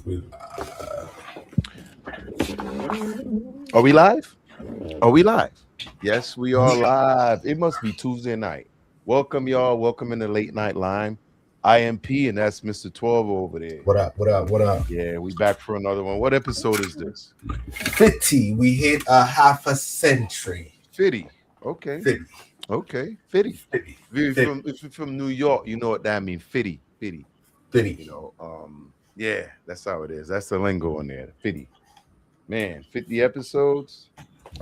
We- Are we live? Are we live? Yes, we are live. It must be Tuesday night. Welcome, y'all. Welcome in the late night line. I am P, and that's Mr. 12 over there. What up? What up? What up? Yeah, we back for another one. What episode is this? 50. We hit a half a century. 50. Okay. 50. Okay. 50. 50. If you're from New York, you know what that means. 50. 50. 50. Yeah, that's how it is. That's the lingo in there. 50. Man, 50 episodes.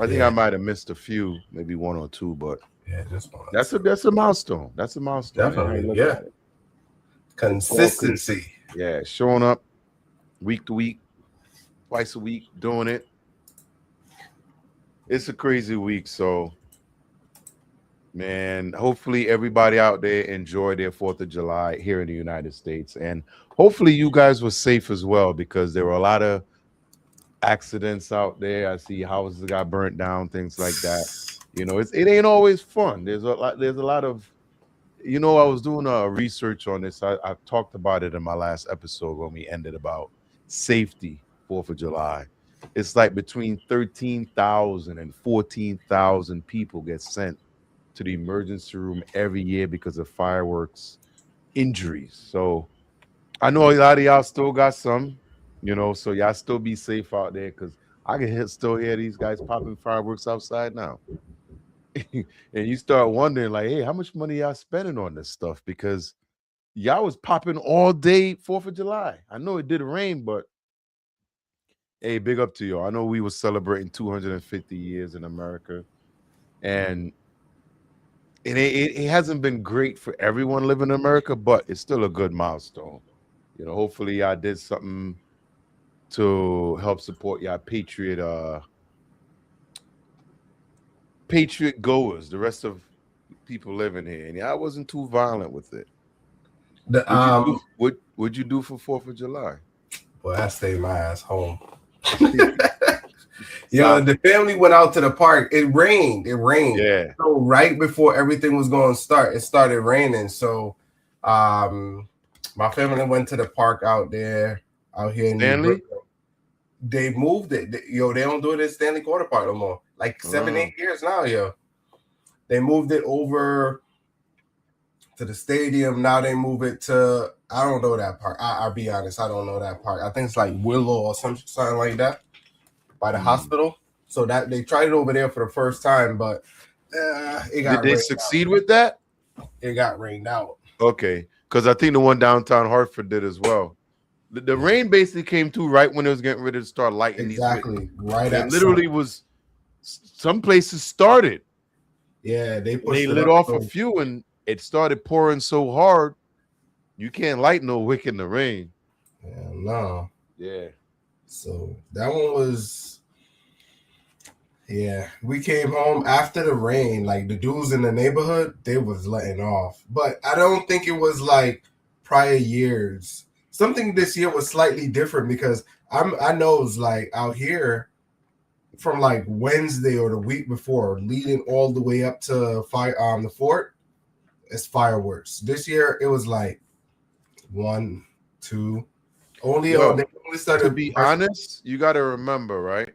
I think I might have missed a few, maybe one or two, but Yeah, just one. that's a milestone. That's a milestone. Definitely, yeah. Consistency. Yeah, showing up week to week, twice a week, doing it. It's a crazy week, so man, hopefully everybody out there enjoyed their 4th of July here in the United States, and hopefully you guys were safe as well, because there were a lot of accidents out there. I see houses got burnt down, things like that. You know, it ain't always fun. There's a lot of, I was doing a research on this. I talked about it in my last episode when we ended about safety 4th of July. It's like between 13,000 and 14,000 people get sent to the emergency room every year because of fireworks injuries. So I know a lot of y'all still got some, so y'all still be safe out there, because I can still hear these guys popping fireworks outside now. And you start wondering, like, hey, how much money y'all spending on this stuff? Because y'all was popping all day 4th of July. I know it did rain, but hey, big up to y'all. I know we were celebrating 250 years in America, and it hasn't been great for everyone living in America, but it's still a good milestone. Hopefully I did something to help support y'all patriot goers, the rest of people living here. And I wasn't too violent with it. What'd you do for 4th of July? Well, I stayed my ass home. The family went out to the park. It rained. Yeah. So right before everything was going to start, it started raining. So my family went to the park out here in Stanley. They moved it. They don't do it at Stanley Quarter Park no more. Like 7-8 years now, They moved it over to the stadium. Now they move it to, I don't know that park. I'll be honest, I don't know that park. I think it's like Willow or something like that by the hospital. So that they tried it over there for the first time, but it got. Did they succeed with that? It got rained out. Okay, because I think the one downtown Hartford did as well. The rain basically came through right when it was getting ready to start lighting exactly these. Right. It literally was. Some places started. Yeah, they lit off a few, and it started pouring so hard, you can't light no wick in the rain. Yeah, no. Yeah. So that one was. Yeah, we came home after the rain. Like the dudes in the neighborhood, they was letting off, but I don't think it was like prior years. Something this year was slightly different because I know it's like out here from like Wednesday or the week before, leading all the way up to the fort, it's fireworks. This year it was like 1, 2, only. They only started. To be honest, you got to remember, right?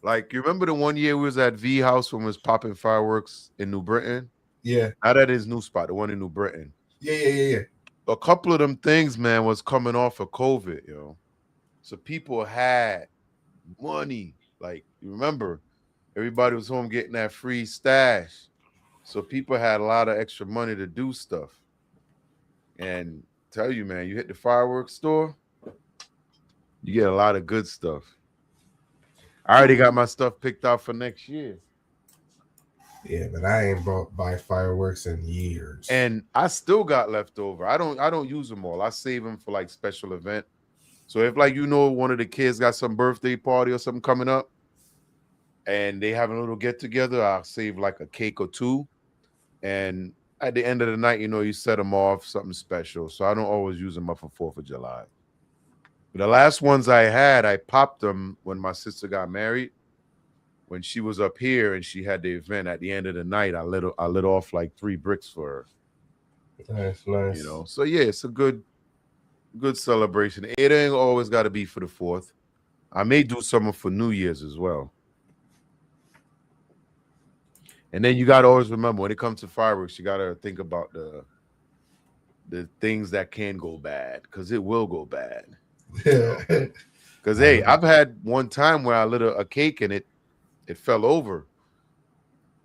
Like, you remember the one year we was at V House when we was popping fireworks in New Britain? Yeah. Not at his new spot, the one in New Britain. Yeah. A couple of them things, man, was coming off of COVID, So people had money. Like, you remember, everybody was home getting that free stash. So people had a lot of extra money to do stuff. And tell you, man, you hit the fireworks store, you get a lot of good stuff. I already got my stuff picked out for next year. Yeah, but I ain't buy fireworks in years. And I still got leftover. I don't use them all. I save them for like special event. So if one of the kids got some birthday party or something coming up and they have a little get together, I'll save like a cake or two. And at the end of the night, you set them off, something special. So I don't always use them up for 4th of July. But the last ones I had, I popped them when my sister got married. When she was up here and she had the event, at the end of the night, I lit off like 3 bricks for her. Nice. So yeah, it's a good Good celebration. It ain't always got to be for the 4th. I may do something for New Year's as well. And then you got to always remember when it comes to fireworks, you got to think about the things that can go bad because it will go bad. You know, because hey, I've had one time where I lit a cake and it fell over.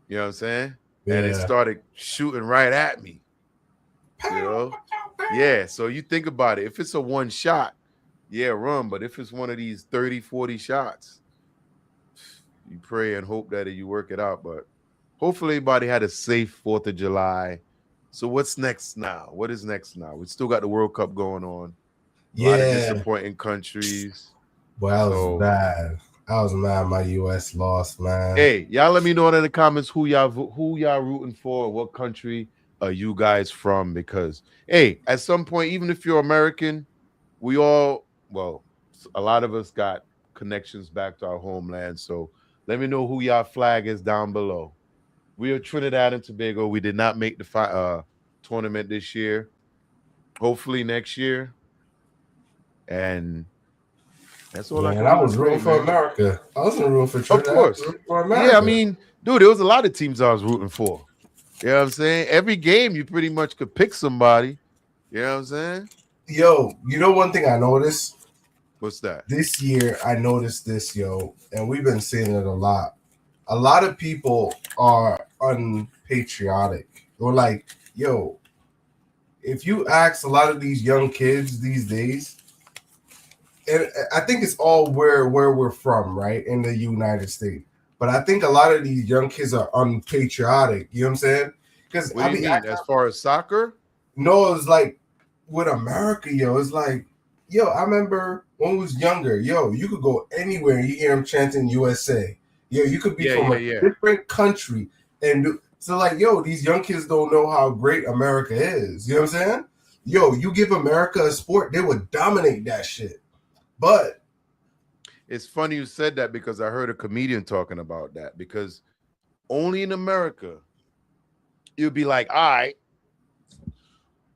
You know what I'm saying? And it started shooting right at me. You know? Yeah. So you think about it. If it's a one shot, yeah, run. But if it's one of these 30, 40 shots, you pray and hope that you work it out. But hopefully everybody had a safe 4th of July. So what's next now? What is next now? We still got the World Cup going on. A lot of disappointing countries. Well, I was bad. I was mad my US lost, man. Hey, y'all let me know in the comments who y'all rooting for, what country are you guys from? Because hey, at some point, even if you're American, we all, well, a lot of us got connections back to our homeland. So let me know who y'all flag is down below. We are Trinidad and Tobago. We did not make the tournament this year. Hopefully next year. And that's all I can I was rooting for America. I wasn't rooting for Trinidad. Of course. For America. Yeah, I mean, dude, there was a lot of teams I was rooting for. You know what I'm saying? Every game you pretty much could pick somebody. You know what I'm saying? Yo, you know one thing I noticed? What's that? This year I noticed this, yo, and we've been seeing it a lot. A lot of people are unpatriotic. Or like, yo, if you ask a lot of these young kids these days, and I think it's all where we're from, right? In the United States. But I think a lot of these young kids are unpatriotic. You know what I'm saying? Because what do you mean? As far as soccer? No, it's like with America, yo. It's like, yo, I remember when we was younger, yo, you could go anywhere and you hear them chanting USA. Yo, you could be from a different country. And so like, yo, these young kids don't know how great America is. You know what I'm saying? Yo, you give America a sport, they would dominate that shit. But it's funny you said that because I heard a comedian talking about that because only in America it would be like, all right,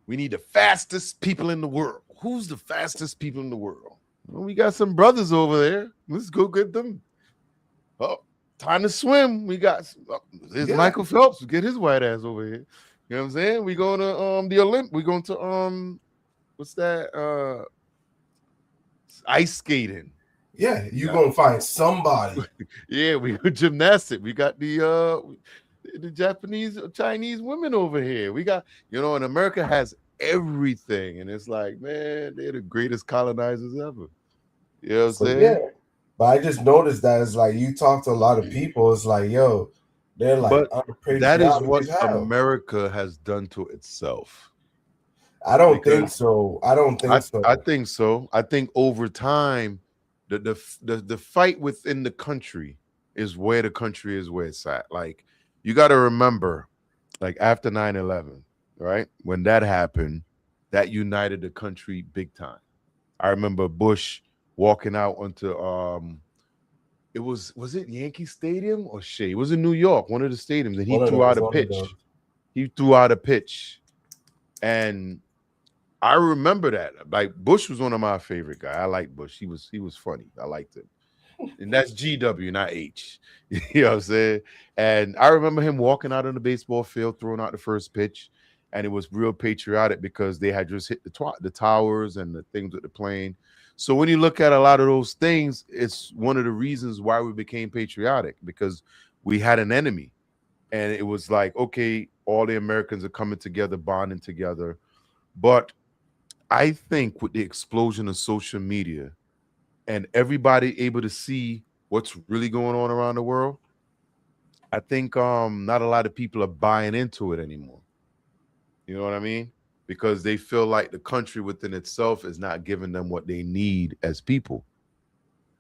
we need the fastest people in the world. Who's the fastest people in the world? Well, we got some brothers over there. Let's go get them. Oh, time to swim. We got there's Michael Phelps. Get his white ass over here. You know what I'm saying? We going to the Olymp. We going to what's that? Ice skating. Yeah, you're gonna find somebody. Yeah, we gymnastics. We got the Japanese, Chinese women over here. We got, and America has everything, and it's like, man, they're the greatest colonizers ever. You know what I'm saying? Yeah, but I just noticed that it's like you talk to a lot of people. It's like, yo, they're like, that is what America has done to itself. I don't think so. I don't think so. I think so. I think over time, the fight within the country is where the country is where it's at. Like, you got to remember, like after 9/11, right? When that happened, that united the country big time. I remember Bush walking out onto was it Yankee Stadium or Shea? It was in New York, one of the stadiums, and he threw out a pitch. He threw out a pitch, and I remember that. Like, Bush was one of my favorite guys. I like Bush. He was funny. I liked him. And that's GW, not H. You know what I'm saying? And I remember him walking out on the baseball field, throwing out the first pitch, and it was real patriotic because they had just hit the towers and the things with the plane. So when you look at a lot of those things, it's one of the reasons why we became patriotic, because we had an enemy. And it was like, okay, all the Americans are coming together, bonding together. But I think with the explosion of social media and everybody able to see what's really going on around the world, I think not a lot of people are buying into it anymore. You know what I mean? Because they feel like the country within itself is not giving them what they need as people.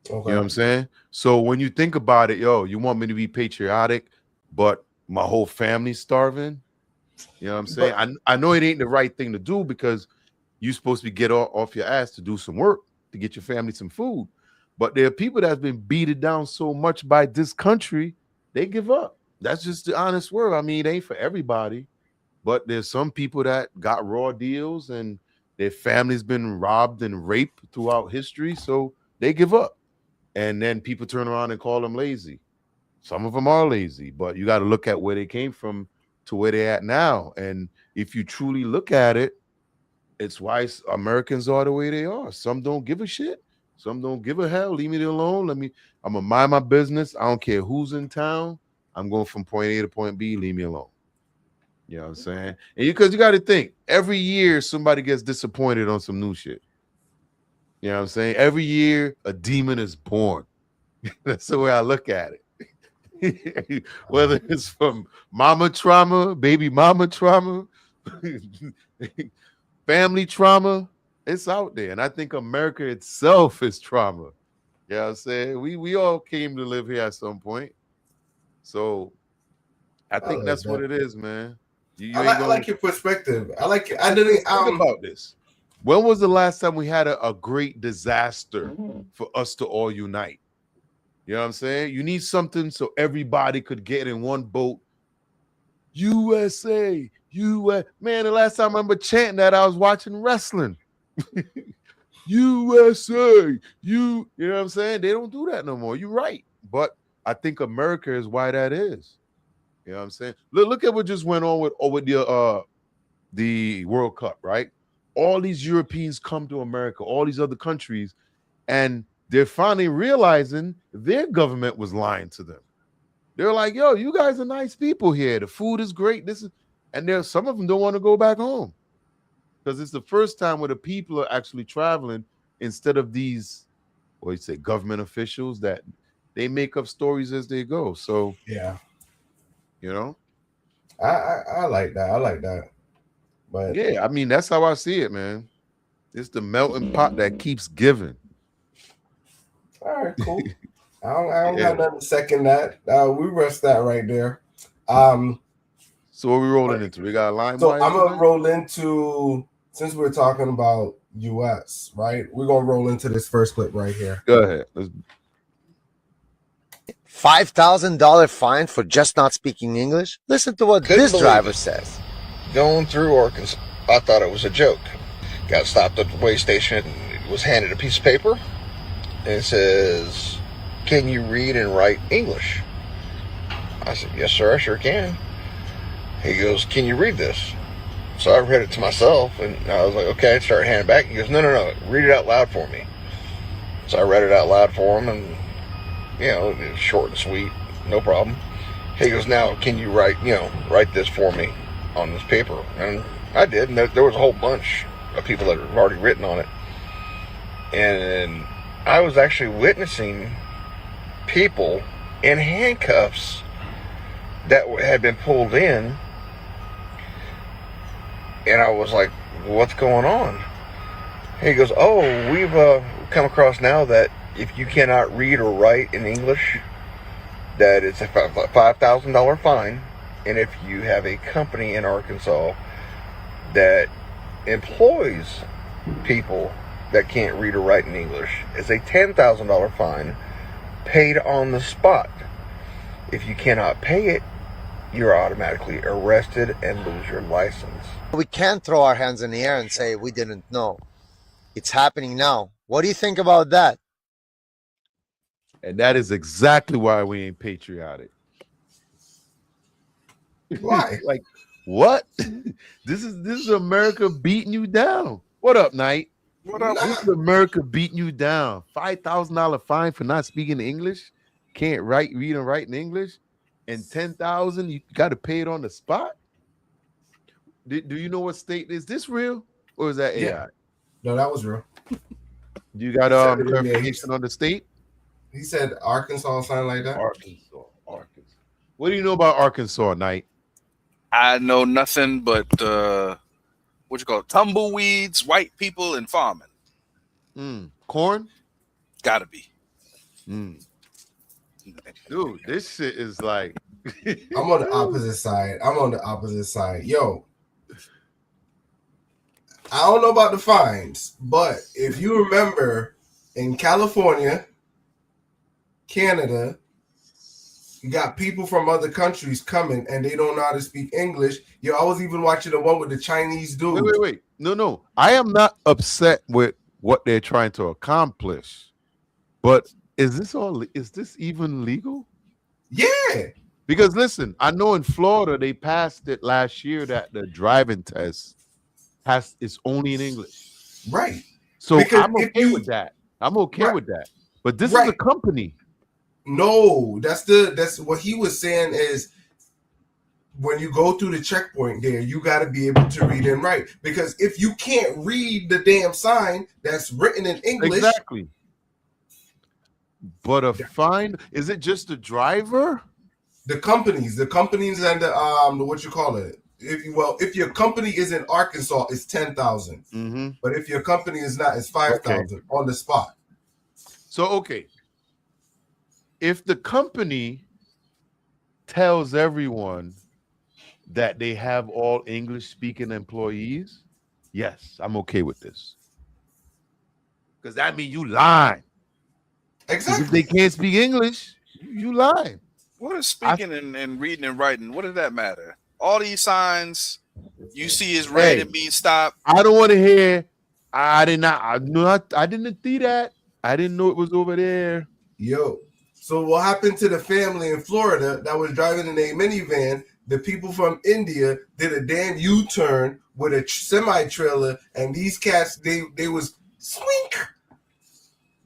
Okay. You know what I'm saying? So when you think about it, yo, you want me to be patriotic, but my whole family's starving. You know what I'm saying? I know it ain't the right thing to do because you're supposed to get off your ass to do some work to get your family some food. But there are people that's been beaten down so much by this country, they give up. That's just the honest word. I mean, it ain't for everybody, but there's some people that got raw deals and Their family's been robbed and raped throughout history, so they give up. And then people turn around and call them lazy. Some of them are lazy, but you got to look at where they came from to where they're at now. And if you truly look at it, it's why Americans are the way they are. Some don't give a shit. Some don't give a hell. Leave me alone. I'm gonna mind my business. I don't care who's in town. I'm going from point A to point B. Leave me alone. You know what I'm saying? And because you got to think, every year somebody gets disappointed on some new shit. You know what I'm saying? Every year a demon is born. That's the way I look at it. Whether it's from mama trauma, baby mama trauma, family trauma, it's out there. And I think America itself is trauma. You know what I'm saying? We all came to live here at some point. So I think that's what it is, man. I like your perspective. I like it. I didn't think about this. When was the last time we had a great disaster for us to all unite? You know what I'm saying? You need something so everybody could get in one boat. USA, US. Man, the last time I remember chanting that, I was watching wrestling. USA, you know what I'm saying? They don't do that no more. You're right. But I think America is why that is. You know what I'm saying? Look at what just went on with the World Cup, right? All these Europeans come to America, all these other countries, and they're finally realizing their government was lying to them. They're like, yo, you guys are nice people here. The food is great. And there's some of them don't want to go back home because it's the first time where the people are actually traveling instead of these, what you say, government officials that they make up stories as they go. So yeah. You know, I like that. I like that. But yeah, I mean, that's how I see it, man. It's the melting pot that keeps giving. All right, cool. I don't got nothing to second that. We rest that right there. So what we rolling into? We got a line. So I'm gonna roll into, since we're talking about US, right? We're gonna roll into this first clip right here. Go ahead. $5,000 fine for just not speaking English? Listen to what this driver says. Going through Arkansas, I thought it was a joke. Got stopped at the weigh station and was handed a piece of paper. And it says, "Can you read and write English?" I said, "Yes, sir, I sure can." He goes, "Can you read this?" So I read it to myself, and I was like, okay, I started handing it back. He goes, no, read it out loud for me. So I read it out loud for him, and it's short and sweet, no problem. He goes, "Now, can you write this for me on this paper?" And I did, and there was a whole bunch of people that had already written on it. And I was actually witnessing people in handcuffs that had been pulled in. And I was like, "What's going on?" He goes, "Oh, we've come across now that if you cannot read or write in English, that it's a $5,000 fine. And if you have a company in Arkansas that employs people that can't read or write in English, it's a $10,000 fine paid on the spot. If you cannot pay it, you're automatically arrested and lose your license." We can't throw our hands in the air and say we didn't know. It's happening now. What do you think about that? And that is exactly why we ain't patriotic. Why? Like, what? This is America beating you down. What up, Knight? What up? This is America beating you down. $5,000 fine for not speaking English. Can't read and write in English. And $10,000, you got to pay it on the spot. Do you know what state is this real, or is that AI? Yeah. No, that was real. You got clarification on the state? He said Arkansas, something like that. Arkansas. What do you know about Arkansas, Knight? I know nothing but what you call it? Tumbleweeds, white people, and farming. Corn? Gotta be. Dude, this shit is like I'm on the opposite side. Yo, I don't know about the fines, but if you remember in California, Canada, You got people from other countries coming and they don't know how to speak English. Yo, I was even watching the one with the Chinese dude. Wait. No. I am not upset with what they're trying to accomplish. But is this even legal? Yeah. Because listen, I know in Florida they passed it last year that the driving test is only in English. Right. So Because I'm if okay you- with that. I'm okay Right. with that. But this is Right. a company. No, that's what he was saying is when you go through the checkpoint there, you got to be able to read and write. Because if you can't read the damn sign that's written in English, Exactly. But a fine, is it just the driver? the companies and the what you call it. If your company is in Arkansas, it's 10,000. Mm-hmm. But if your company is not, it's 5,000 on the spot. So, okay. If the company tells everyone that they have all English speaking employees, yes, I'm okay with this. Because that means you lying. 'Cause Exactly. if they can't speak English, you lying. What is speaking and reading and writing? What does that matter? All these signs you see is red Hey. and mean stop. I don't want to hear. I didn't see that. I didn't know it was over there. Yo, so what happened to the family in Florida that was driving in a minivan? The people from India did a damn U-turn with a semi-trailer, and these cats they was swink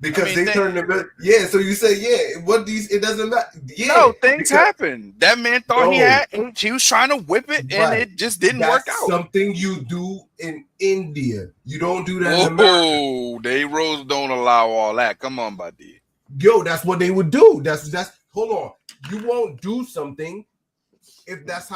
because I mean, they turned the yeah. So you say it doesn't matter. Yeah, No, things because happen. That man thought No. he was trying to whip it, and Right. it just didn't work that's out. something you do in India. You don't do that in America. Whoa, they rules don't allow all that. Come on, buddy. Yo, that's what they would do. That's hold on. You won't do something if that's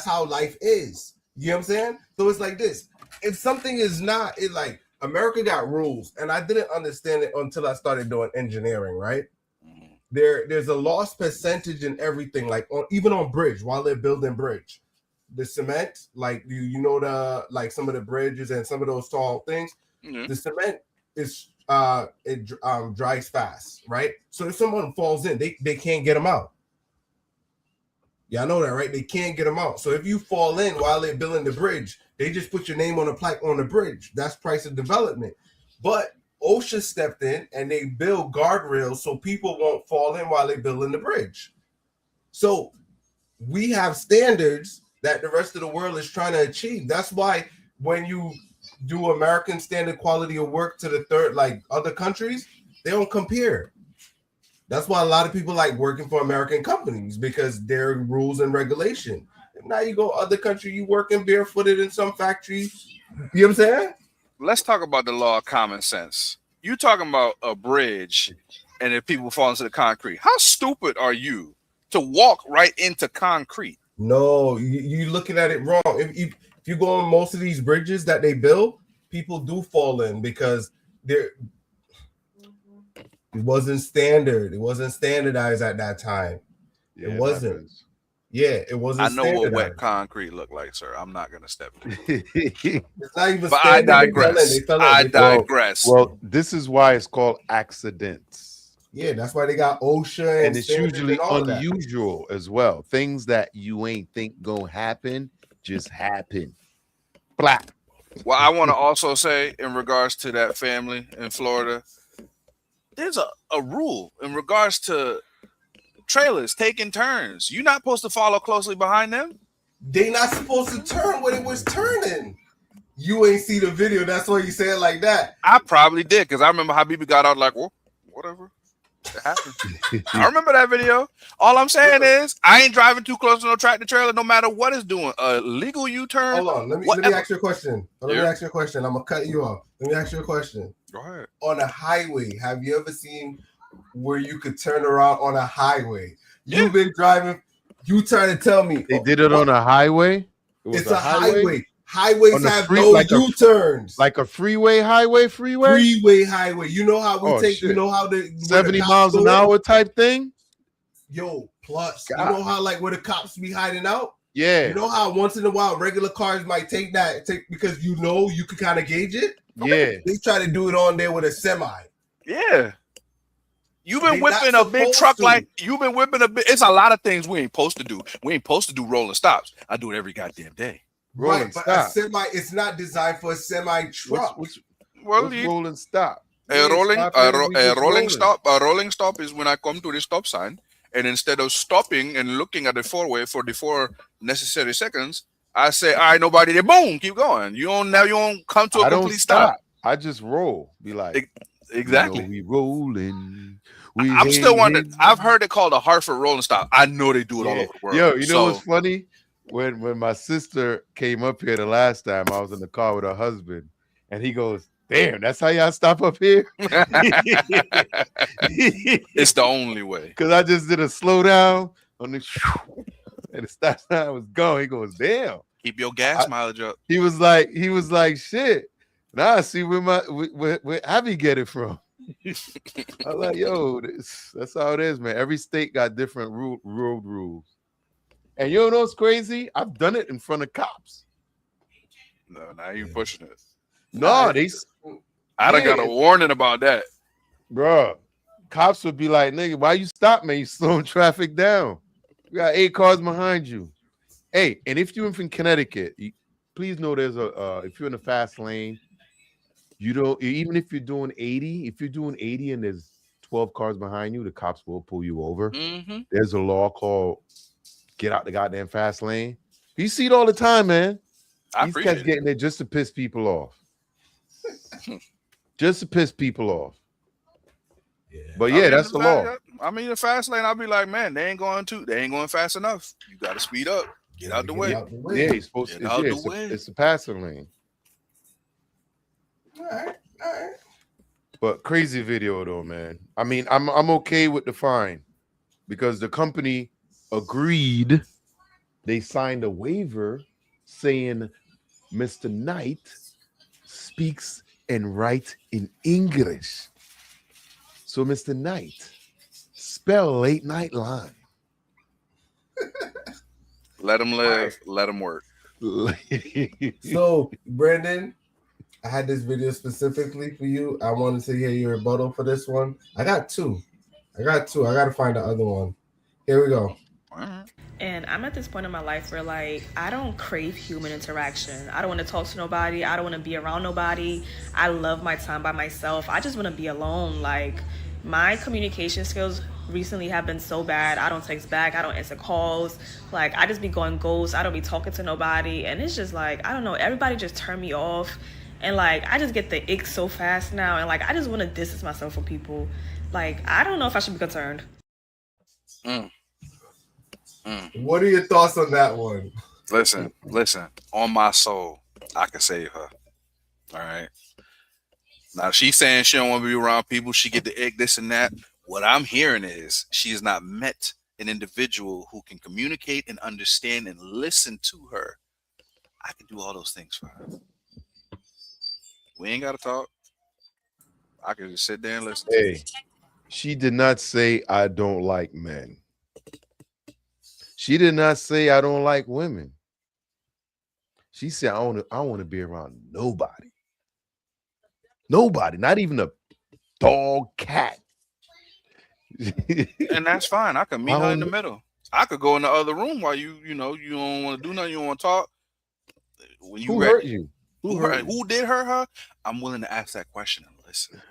how life is. You know what I'm saying? So it's like this. If something is not like America got rules, and I didn't understand it until I started doing engineering, right? There's a loss percentage in everything, like even on bridge while they're building bridge. The cement, like you know the some of the bridges and some of those tall things, Mhm. the cement is it dries fast, right? So if someone falls in, they can't get them out. Yeah, I know that, right? They can't get them out. So if you fall in while they're building the bridge, they just put your name on a plaque on the bridge. That's price of development. But OSHA stepped in and they build guardrails so people won't fall in while they're building the bridge. So we have standards that the rest of the world is trying to achieve. That's why when you do American standard quality of work to the third, like other countries, they don't compare. That's why a lot of people like working for American companies because there are rules and regulation. And now you go other country, you working barefooted in some factories. You know what I'm saying? Let's talk about the law of common sense. You talking about a bridge, and if people fall into the concrete, how stupid are you to walk right into concrete? No, you looking at it wrong. If you go on most of these bridges that they build, people do fall in because it wasn't standard. It wasn't standardized at that time. Yeah, It wasn't. happens. Yeah, it wasn't. I know what wet standardized. concrete look like, sir. I'm not gonna step in. It's not even. But I standard. digress. They fell in. I They fell in. digress. Well, this is why it's called accidents. Yeah, that's why they got OSHA And it's standards usually and all of that. unusual as well. Things that you ain't think gonna happen just happen. Blah. Well, I want to also say in regards to that family in Florida, there's a rule in regards to trailers taking turns. You're not supposed to follow closely behind them. They not supposed to turn when it was turning. You ain't see the video. That's why you say it like that. I probably did because I remember how Habibi got out like, well, whatever. It happened. I remember that video. All I'm saying is I ain't driving too close to no tractor trailer no matter what it's doing. A legal U-turn. Hold on. Let me whatever. ask you a question. Let me ask you a question. I'm gonna cut you off. Let me ask you a question. Go ahead. On a highway, have you ever seen where you could turn around on a highway? Yeah. You've been driving. You trying to tell me They did it on a highway. It was it's a highway. Highways On the have street, no like a- U-turns. like a freeway. Freeway highway. You know how we Oh, take. You shit. know how the 70 cops miles an go in? hour type thing. Yo, plus God. you know how like where the cops be hiding out. Yeah, You know how once in a while regular cars might take because you know you can kind of gauge it. yeah. They try to do it on there with a semi. Yeah. You've been They whipping not a big supposed truck to. like you've been whipping a big. It's a lot of things we ain't supposed to do. We ain't supposed to do rolling stops. I do it every goddamn day. Rolling Right, but stop. a semi, it's not designed for a semi truck. What's Well, rolling stop? a You ain't rolling stopping, we just rolling. a rolling stop is when I come to the stop sign, and instead of stopping and looking at the four-way for the 4 necessary seconds, I say, "All right, nobody there." Boom, keep going. You don't come to a I don't complete stop. I just roll. Be like, Exactly. we rolling. I'm still wondering. I've heard it called a Hartford rolling stop. I know they do it all over the world. Yo, you know what's funny? When my sister came up here the last time, I was in the car with her husband, and he goes, "Damn, that's how y'all stop up here." It's the only way. Because I just did a slow down on the and the stop sign was going. He goes, "Damn." Keep your gas mileage up. He was like, shit. Now I see where Abby get it from. I'm like, yo, that's how it is, man. Every state got different road rules. And you know what's crazy? I've done it in front of cops. No, now you pushing it. No, I done got a warning about that. Bro, cops would be like, nigga, why you stop me? You slowing traffic down. You got 8 cars behind you. Hey, and if you're from Connecticut, please know there's if you're in the fast lane, you don't, even if you're doing 80, if you're doing 80 and there's 12 cars behind you, the cops will pull you over. Mm-hmm. There's a law called get out the goddamn fast lane. You see it all the time, man. These cats getting there just to piss people off. Just to piss people off. Yeah. But yeah, that's the law. I mean, the fast lane, I'll be like, man, they ain't going fast enough. You got to speed up. Get out the way. Yeah, he's supposed to. It's the passing lane. All right. But crazy video though, man. I mean, I'm okay with the fine because the company agreed. They signed a waiver saying Mr. Knight speaks and writes in English. So Mr. Knight, spell late night line. Let him live. Let him work. So, Brandon, I had this video specifically for you. I wanted to hear your rebuttal for this one. I got two. I got to find the other one. Here we go. And I'm at this point in my life where, like, I don't crave human interaction. I don't want to talk to nobody. I don't want to be around nobody. I love my time by myself. I just want to be alone. Like, my communication skills recently have been so bad. I don't text back. I don't answer calls. Like, I just be going ghost. I don't be talking to nobody. And it's just like, I don't know. Everybody just turned me off. And, like, I just get the ick so fast now. And, like, I just want to distance myself from people. Like, I don't know if I should be concerned. What are your thoughts on that one? Listen. On my soul, I can save her. All right. Now she's saying she don't want to be around people. She get the ick, this and that. What I'm hearing is she has not met an individual who can communicate and understand and listen to her. I can do all those things for her. We ain't got to talk. I can just sit there and listen. Hey, she did not say I don't like men. She did not say I don't like women. She said I want to be around nobody. Nobody, not even a dog, cat. And that's fine. I can meet her in the middle. I could go in the other room while you don't want to do nothing, you don't want to talk. When you hurt you? Who did hurt her? I'm willing to ask that question and listen.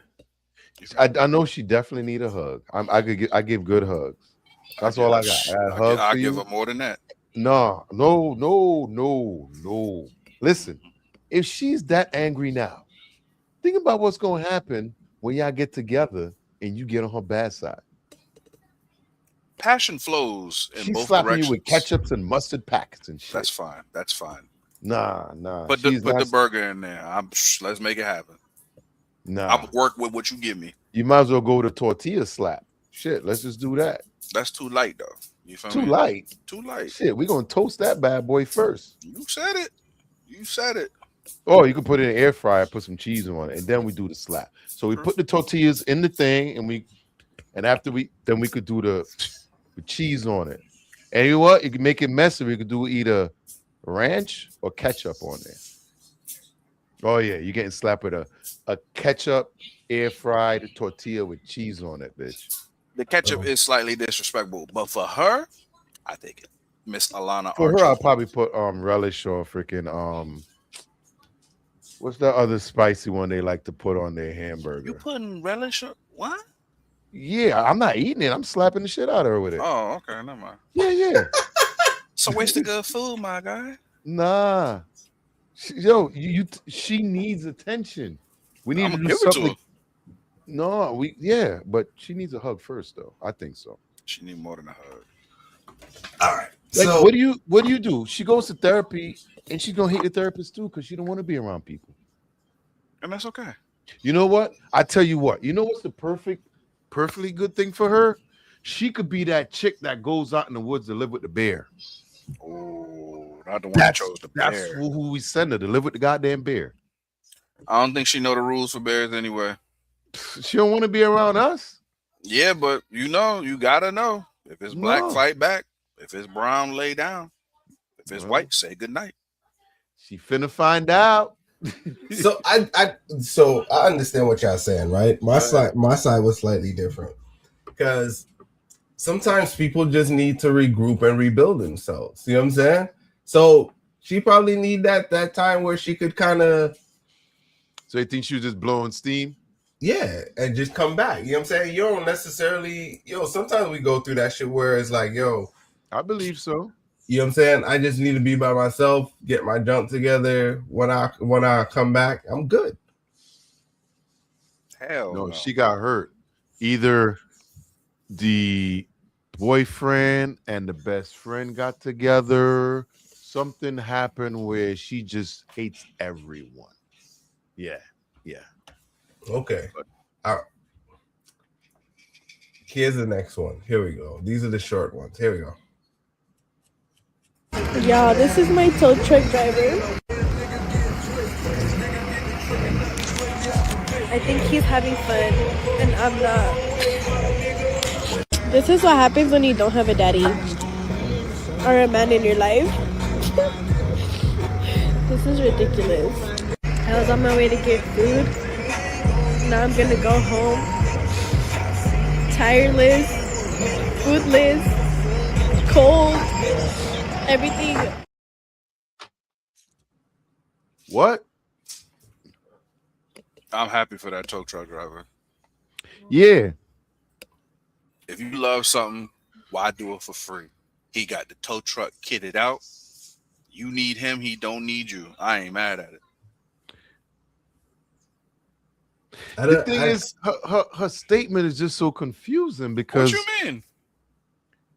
I know she definitely need a hug. I give good hugs. That's all I got. I'll give her more than that. No. Listen, if she's that angry now, think about what's going to happen when y'all get together and you get on her bad side. Passion flows in both slapping directions. You with ketchups and mustard packets and shit. That's fine. Nah. Put the burger in there. Let's make it happen. Nah. I'm work with what you give me. You might as well go to tortilla slap. Shit, let's just do that. That's too light, though. You feel me? Too light. Shit, we're gonna toast that bad boy first. You said it. Oh, you can put it in the air fryer, put some cheese on it, and then we do the slap. So we put the tortillas in the thing, and after we could do the cheese on it. And you know what? You can make it messy. We could do either ranch or ketchup on there. Oh yeah, you're getting slapped with a ketchup air fried tortilla with cheese on it, bitch. The ketchup Oh. is slightly disrespectful, but for her, I take it. Miss Alana For her, Archer. I'll probably put relish or freaking what's the other spicy one they like to put on their hamburger? You putting relish? What? Yeah, I'm not eating it. I'm slapping the shit out of her with it. Oh, okay, never mind. Yeah. It's a waste of good food, my guy. Nah. She needs attention. We need I'ma to do give it to something. her. No, but she needs a hug first, though. I think so. She need more than a hug. All right. Like, So what do you do? She goes to therapy, and she's gonna hate the therapist too because she don't want to be around people. And that's okay. You know what? I tell you what. You know what's the perfectly good thing for her? She could be that chick that goes out in the woods to live with the bear. Oh, not the one that chose the That's bear. who we send her to live with the goddamn bear. I don't think she know the rules for bears anyway. She don't want to be around us. Yeah, but you gotta know. If it's black, No. fight back. If it's brown, lay down. If it's Well. white, say goodnight. She finna find out. so I understand what y'all saying, right? My side was slightly different because sometimes people just need to regroup and rebuild themselves. You know what I'm saying? So she probably need that time where she could kind of So you think she was just blowing steam? and just come back. You know what I'm saying? You don't necessarily sometimes we go through that shit where it's like, I believe so. you know what I'm saying? I just need to be by myself, get my junk together. When I come back, I'm good. Hell No, no. she got hurt. Either the boyfriend and the best friend got together. Something happened where she just hates everyone. Yeah. Okay. All right. Here's the next one. Here we go. These are the short ones. Here we go. Y'all, this is my tow truck driver. I think he's having fun, and I'm not. This is what happens when you don't have a daddy or a man in your life. This is ridiculous. I was on my way to get food. Now I'm gonna go home. Tireless, foodless, cold, everything. What? I'm happy for that tow truck driver. Yeah. If you love something, why do it for free? He got the tow truck kitted out. You need him, he don't need you. I ain't mad at it. The thing is, her statement is just so confusing because What you mean?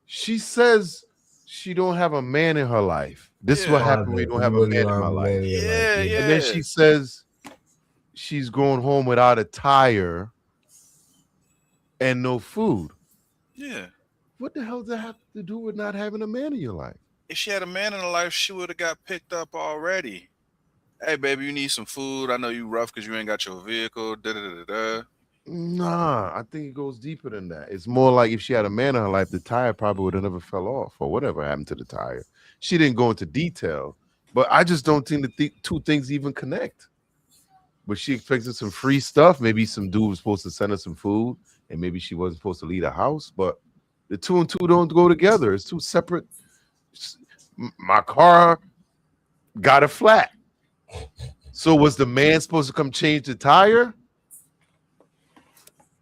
she says she don't have a man in her life. This is what happened when you don't have a man in my life. Yeah. And then she says she's going home without a tire and no food. Yeah. What the hell does that have to do with not having a man in your life? If she had a man in her life, she would have got picked up already. Hey, baby, you need some food. I know you rough because you ain't got your vehicle. Nah, I think it goes deeper than that. It's more like if she had a man in her life, the tire probably would have never fell off or whatever happened to the tire. She didn't go into detail, but I just don't think the two things even connect. But she expected some free stuff. Maybe some dude was supposed to send her some food, and maybe she wasn't supposed to leave the house. But the two and two don't go together. It's two separate. My car got a flat. So was the man supposed to come change the tire?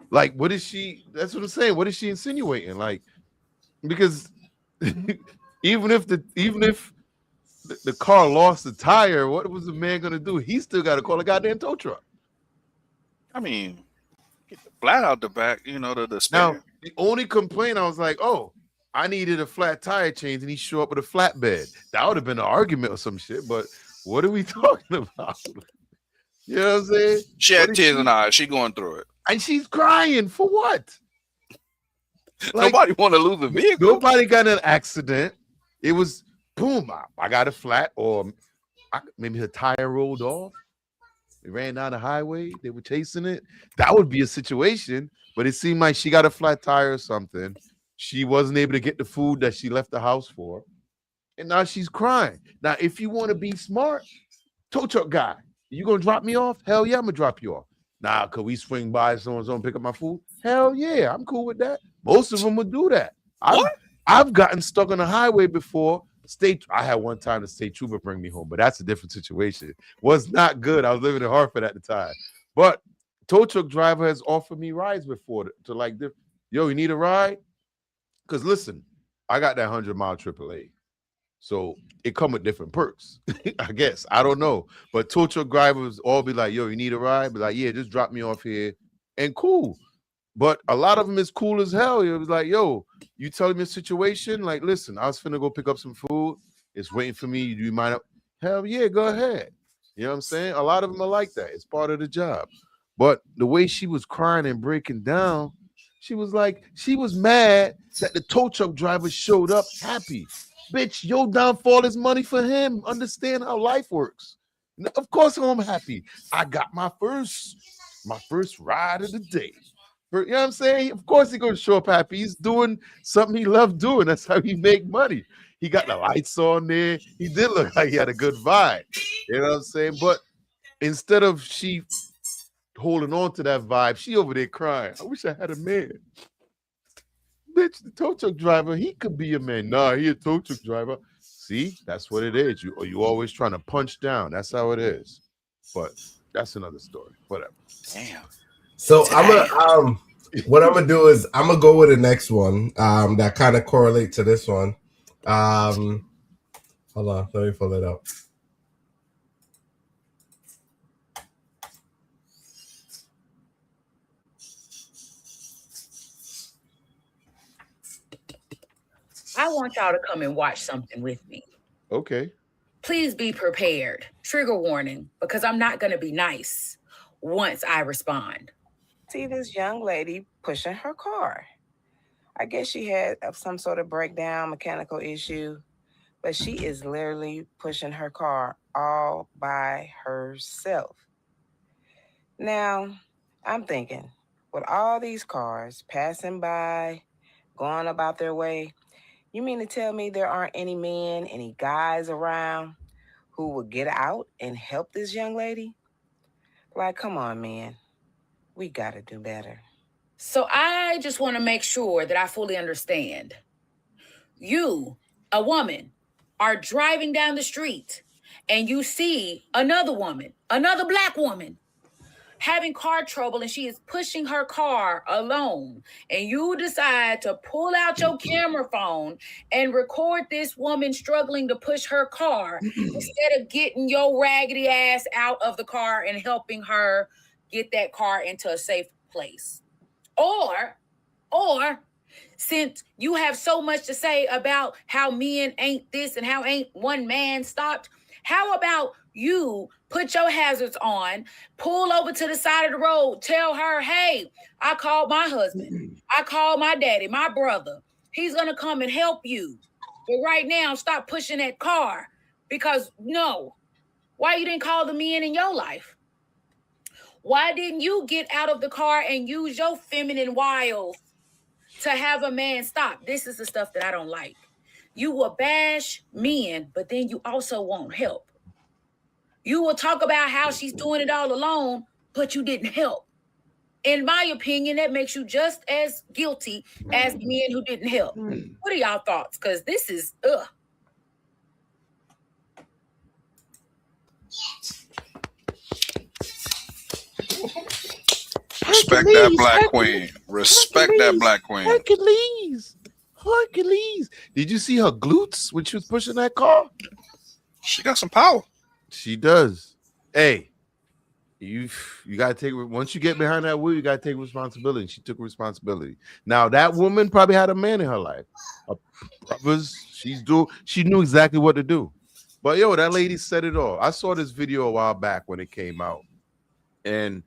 Like, what is she? That's what I'm saying. What is she insinuating? Like, because even if the car lost the tire, what was the man gonna do? He still got to call a goddamn tow truck. I mean, get the flat out the back, the spare. Now, the only complaint I was like, oh, I needed a flat tire change, and he showed up with a flatbed. That would have been an argument or some shit. But what are we talking about? You know what I'm saying? She had tears in her eyes. She going through it. And she's crying for what? Like, Nobody want to lose a vehicle. nobody got in an accident. It was boom. I got a flat, or maybe her tire rolled off. They ran down the highway. They were chasing it. That would be a situation. But it seemed like she got a flat tire or something. She wasn't able to get the food that she left the house for. And now she's crying. Now, if you want to be smart, tow truck guy, you going to drop me off? Hell yeah, I'm going to drop you off. Nah, could we swing by so-and-so and pick up my food? Hell yeah, I'm cool with that. Most of them would do that. I've gotten stuck on the highway before. I had one time the state trooper bring me home, but that's a different situation. Was not good. I was living in Hartford at the time. But tow truck driver has offered me rides before to like, yo, you need a ride? Because listen, I got that 100-mile AAA. So it come with different perks, I guess. I don't know. But tow truck drivers all be like, yo, you need a ride? Be like, yeah, just drop me off here. And cool. But a lot of them is cool as hell. It was like, yo, you telling me a situation? Like, listen, I was finna go pick up some food. It's waiting for me. Do you mind? Hell yeah, go ahead. You know what I'm saying? A lot of them are like that. It's part of the job. But the way she was crying and breaking down, she was mad that the tow truck driver showed up happy. Bitch, your downfall is money for him. Understand how life works. Of course I'm happy. I got my first ride of the day. You know what I'm saying? Of course he's going to show up happy. He's doing something he loved doing. That's how he make money. He got the lights on there. He did look like he had a good vibe. You know what I'm saying? But instead of she holding on to that vibe, she over there crying. I wish I had a man. Bitch, the tow truck driver, he could be a man. Nah, he a tow truck driver. See, that's what it is. You always trying to punch down. That's how it is. But that's another story. Whatever. Damn. So what I'm gonna do is I'm gonna go with the next one that kind of correlate to this one. Hold on, let me pull it up. I want y'all to come and watch something with me. Okay. Please be prepared. Trigger warning, because I'm not going to be nice once I respond. See this young lady pushing her car. I guess she had some sort of breakdown, mechanical issue, but she is literally pushing her car all by herself. Now, I'm thinking, with all these cars passing by, going about their way, you mean to tell me there aren't any men, any guys around who would get out and help this young lady? Like, come on, man. We gotta do better. So I just want to make sure that I fully understand. You, a woman, are driving down the street and you see another woman, another Black woman, having car trouble, and she is pushing her car alone, and you decide to pull out your camera phone and record this woman struggling to push her car instead of getting your raggedy ass out of the car and helping her get that car into a safe place. Or since you have so much to say about how men ain't this and how ain't one man stopped, how about you put your hazards on, pull over to the side of the road, tell her, hey, I called my husband, I called my daddy, my brother. He's going to come and help you. But right now, stop pushing that car, because no. Why you didn't call the men in your life? Why didn't you get out of the car and use your feminine wiles to have a man stop? This is the stuff that I don't like. You will bash men, but then you also won't help. You will talk about how she's doing it all alone, but you didn't help. In my opinion, that makes you just as guilty as the men who didn't help. What are y'all thoughts? Because this is, Respect that Black queen. Respect that Black queen. Hercules. Did you see her glutes when she was pushing that car? She got some power. She does. Hey, you gotta take, once you get behind that wheel, you gotta take responsibility. She took responsibility. Now that woman probably had a man in her life. Her brothers, she knew exactly what to do. But yo, that lady said it all. I saw this video a while back when it came out, and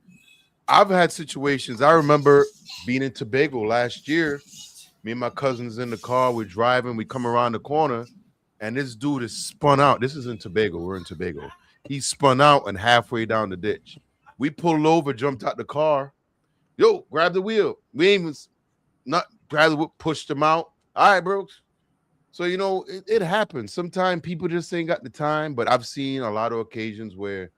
I've had situations. I remember being in Tobago last year. Me and my cousins in the car, we're driving, we come around the corner, and this dude is spun out. This is in Tobago. We're in Tobago. He spun out and halfway down the ditch. We pulled over, jumped out the car. Yo, grab the wheel. We ain't even not grab the wheel, pushed him out. All right, bro. So, you know, it happens. Sometimes people just ain't got the time, but I've seen a lot of occasions where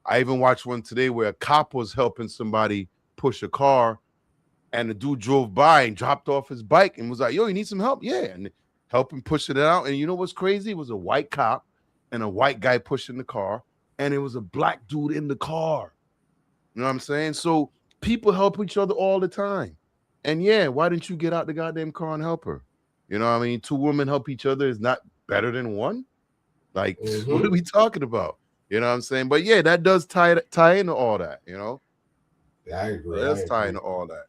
I even watched one today where a cop was helping somebody push a car, and the dude drove by and dropped off his bike and was like, yo, you need some help? Yeah. And help him push it out. And you know what's crazy? It was a white cop and a white guy pushing the car, and it was a black dude in the car. You know what I'm saying? So people help each other all the time. And yeah, why didn't you get out the goddamn car and help her? You know what I mean? 2 women help each other is not better than one. Like, what are we talking about? You know what I'm saying? But yeah, that does tie into all that, you know? Yeah, I agree. That's tying to all that,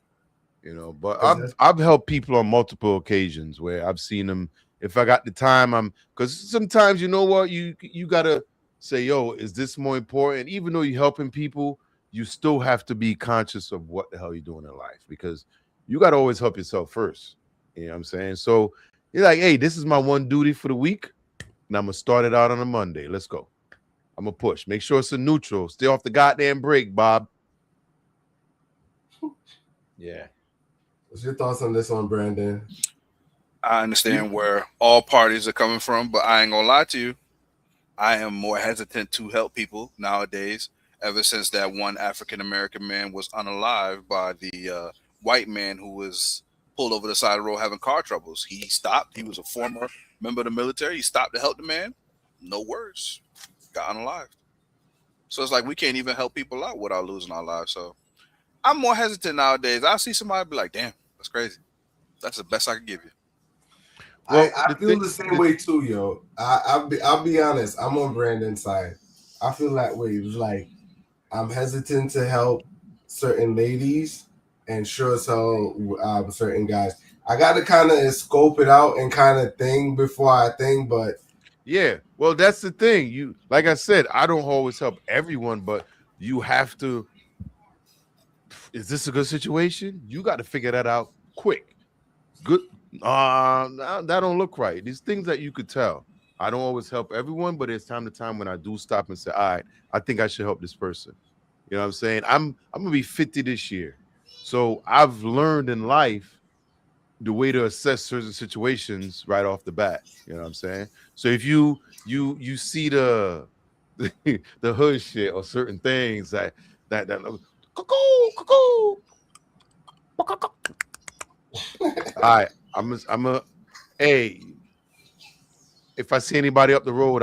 you know. But I've helped people on multiple occasions where I've seen them. If I got the time, because sometimes, you know what, you gotta say, yo, is this more important? Even though you're helping people, you still have to be conscious of what the hell you're doing in life, because you gotta always help yourself first. You know what I'm saying? So you're like, hey, this is my one duty for the week, and I'm gonna start it out on a Monday. Let's go. I'm gonna push. Make sure it's a neutral. Stay off the goddamn break, Bob. Yeah. What's your thoughts on this one, Brandon? I understand where all parties are coming from, but I ain't gonna lie to you. I am more hesitant to help people nowadays, ever since that one African American man was unalived by the white man who was pulled over the side of the road having car troubles. He stopped. He was a former member of the military. He stopped to help the man. No words. Got unalived. So it's like we can't even help people out without losing our lives. So I'm more hesitant nowadays. I'll see somebody be like, damn, that's crazy. That's the best I can give you. Well, I feel the same way too, yo. I'll be honest. I'm on Brandon's side. I feel that way. It's like I'm hesitant to help certain ladies and sure as hell certain guys. I got to kind of scope it out and kind of think before I think, but yeah, well, that's the thing. You, like I said, I don't always help everyone, but you have to. Is this a good situation? You got to figure that out quick. Good. That don't look right. These things that you could tell. I don't always help everyone, but it's time to time when I do stop and say, all right, I think I should help this person. You know what I'm saying? I'm gonna be 50 this year. So I've learned in life the way to assess certain situations right off the bat. You know what I'm saying? So if you see the hood shit or certain things that cuckoo. All right, I'm a hey. If I see anybody up the road,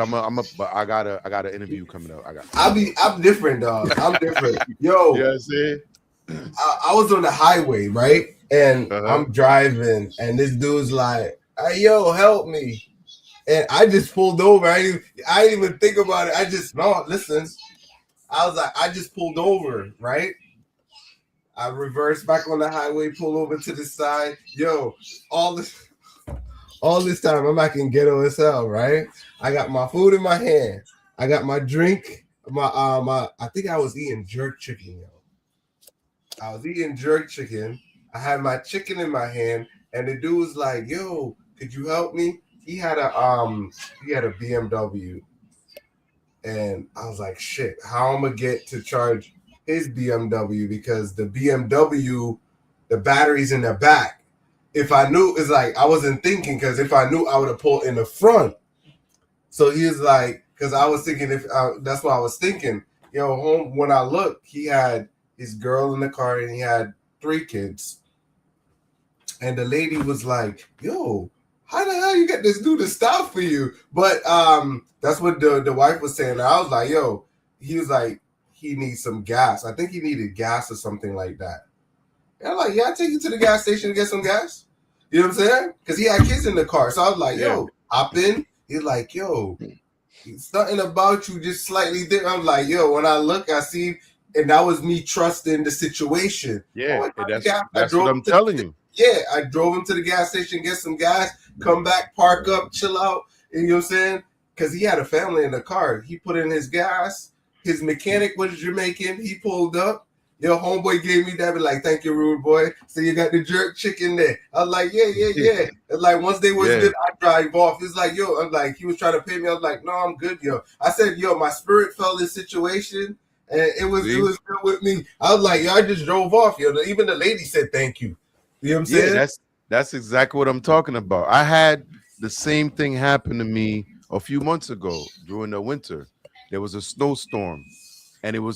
but I got an interview coming up. I'm different, dog. I'm different. Yo, you know what I'm saying? I was on the highway, right? And I'm driving, and this dude's like, hey, yo, help me. And I just pulled over. I didn't even think about it. Listen. I was like, I just pulled over, right? I reversed back on the highway, pull over to the side. Yo, all this time I'm acting ghetto as hell, right? I got my food in my hand. I got my drink. I think I was eating jerk chicken, yo. I was eating jerk chicken. I had my chicken in my hand, and the dude was like, yo, could you help me? He had a BMW. And I was like, shit, how am I gonna get to charge his BMW? Because the BMW, the battery's in the back. If I knew, it's like, I wasn't thinking, because if I knew, I would have pulled in the front. So he was like, because I was thinking, that's what I was thinking. Yo, home, when I looked, he had his girl in the car and he had 3 kids. And the lady was like, yo, how the hell you get this dude to stop for you? But that's what the wife was saying. I was like, yo, he was like, he needs some gas. I think he needed gas or something like that. And I'm like, yeah, I'll take you to the gas station to get some gas. You know what I'm saying? Because he had kids in the car. So I was like, yo, hop in. He's like, yo, something about you just slightly different. I'm like, yo, when I look, I see, and that was me trusting the situation. Yeah, that's what I'm telling you. Yeah, I drove him to the gas station, get some gas, come back, park up, chill out. And you know what I'm saying? Because he had a family in the car. He put in his gas. His mechanic was Jamaican. He pulled up. Your homeboy gave me that, but like, thank you, rude boy. So you got the jerk chicken there. I was like, yeah. And like, once they was good, I drive off. It's like, yo, I'm like, he was trying to pay me. I was like, no, I'm good, yo. I said, yo, my spirit felt this situation, and it was good with me. I was like, yo, I just drove off, yo. Even the lady said thank you. You know what I'm saying? Yeah, that's exactly what I'm talking about. I had the same thing happen to me a few months ago during the winter. There was a snowstorm, and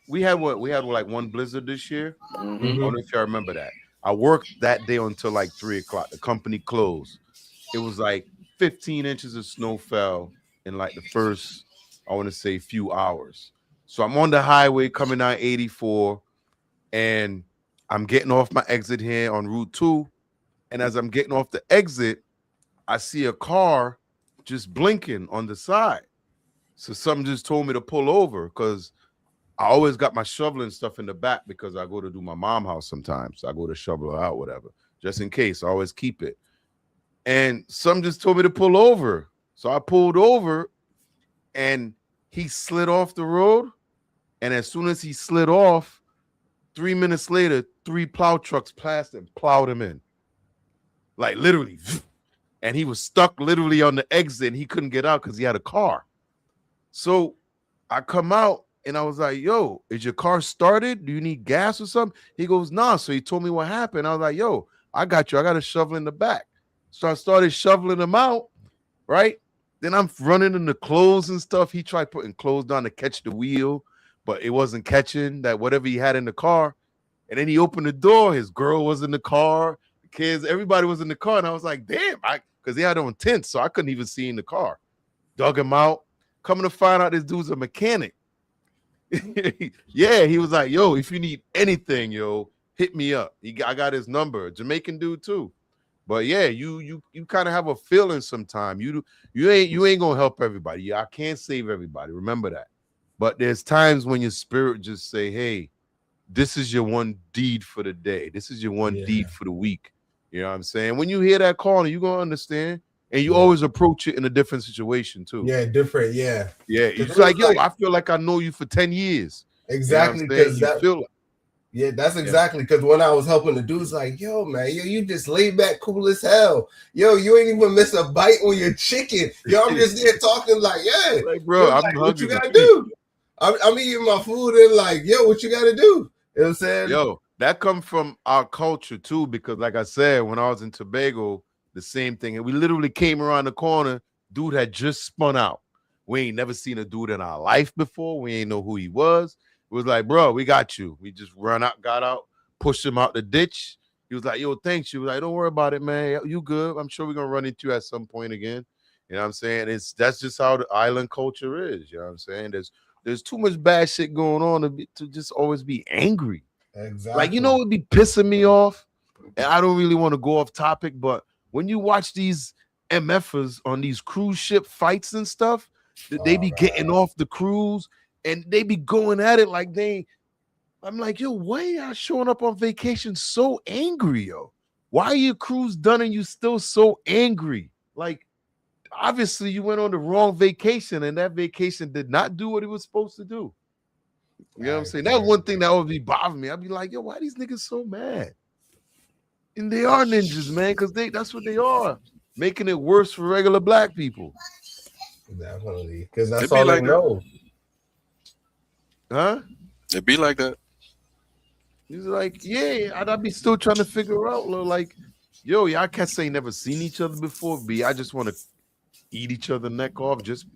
we had like one blizzard this year. Mm-hmm. I don't know if y'all remember that. I worked that day until like 3 o'clock. The company closed. It was like 15 inches of snow fell in like the first, I want to say, few hours. So I'm on the highway coming down 84, and I'm getting off my exit here on Route 2. And as I'm getting off the exit, I see a car just blinking on the side. So something just told me to pull over because I always got my shoveling stuff in the back because I go to do my mom's house sometimes. I go to shovel her out, whatever, just in case. I always keep it. And some just told me to pull over. So I pulled over, and he slid off the road. And as soon as he slid off, 3 minutes later, 3 plow trucks passed and plowed him in. Like literally. And he was stuck literally on the exit, and he couldn't get out because he had a car. So I come out, and I was like, yo, is your car started? Do you need gas or something? He goes, nah. So he told me what happened. I was like, yo, I got you. I got a shovel in the back. So I started shoveling them out, right? Then I'm running in the clothes and stuff. He tried putting clothes down to catch the wheel, but it wasn't catching that whatever he had in the car. And then he opened the door. His girl was in the car. The kids, everybody was in the car. And I was like, damn, because he had on tents, so I couldn't even see in the car. Dug him out. Coming to find out this dude's a mechanic. Yeah, he was like, yo, if you need anything, yo, hit me up. I got his number. Jamaican dude too. But yeah, you kind of have a feeling sometime. You ain't gonna help everybody. Yeah, I can't save everybody. Remember that. But there's times when your spirit just say, hey, this is your one deed for the day. This is your one deed for the week. You know what I'm saying? When you hear that calling, you're gonna understand. And you always approach it in a different situation too. Yeah, different. Yeah. Yeah. It's like, yo, I feel like I know you for 10 years. Exactly. Because that feel like. Yeah, that's exactly because when I was helping the dudes, like, yo, man, you just laid back, cool as hell. Yo, you ain't even miss a bite on your chicken. Yo, I'm just there talking like, yeah, like, bro, I'm like, hungry. what you gotta do? I'm eating my food and like, yo, what you gotta do? You know what I'm saying? Yo, that come from our culture too, because like I said, when I was in Tobago, the same thing, and we literally came around the corner. Dude had just spun out. We ain't never seen a dude in our life before. We ain't know who he was. It was like, bro, we got you. We just got out, pushed him out the ditch. He was like, yo, thanks. You was like, don't worry about it, man. You good. I'm sure we're gonna run into you at some point again. You know what I'm saying? That's just how the island culture is. You know what I'm saying? There's too much bad shit going on to just always be angry. Exactly. Like, you know, it'd be pissing me off. And I don't really want to go off topic, but when you watch these MFers on these cruise ship fights and stuff, they be getting off the cruise and they be going at it like I'm like, yo, why are y'all showing up on vacation so angry, yo? Why are your cruise done and you still so angry? Like, obviously you went on the wrong vacation and that vacation did not do what it was supposed to do. You know what I'm saying? That's one thing that would be bothering me. I'd be like, yo, why are these niggas so mad? And they are ninjas, man, because that's what they are, making it worse for regular black people. Definitely, because that's all they know. Huh? It be like that. He's like, yeah, I'd be still trying to figure out, like, yo, y'all cats ain't never seen each other before, but I just want to eat each other neck off. Just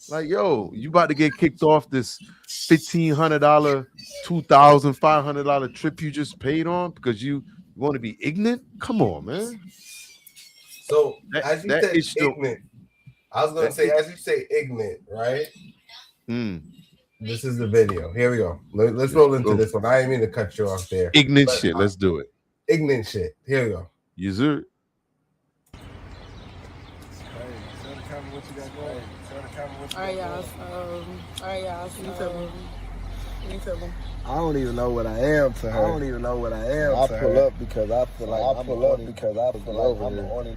like, yo, you about to get kicked off this $1,500, $2,500 trip you just paid on because you want to be ignorant? Come on, man. So as you said ignorant, I was gonna say, as you say ignorant, right? This is the video. Here we go. Let's roll into this one. I didn't mean to cut you off there. Ignorant shit. Let's do it. Ignorant shit. Here we go. Yes, sir. All right, y'all. You feel me? I don't even know what I am to her. I don't even know what I am. I pull up because I feel like I'm the only.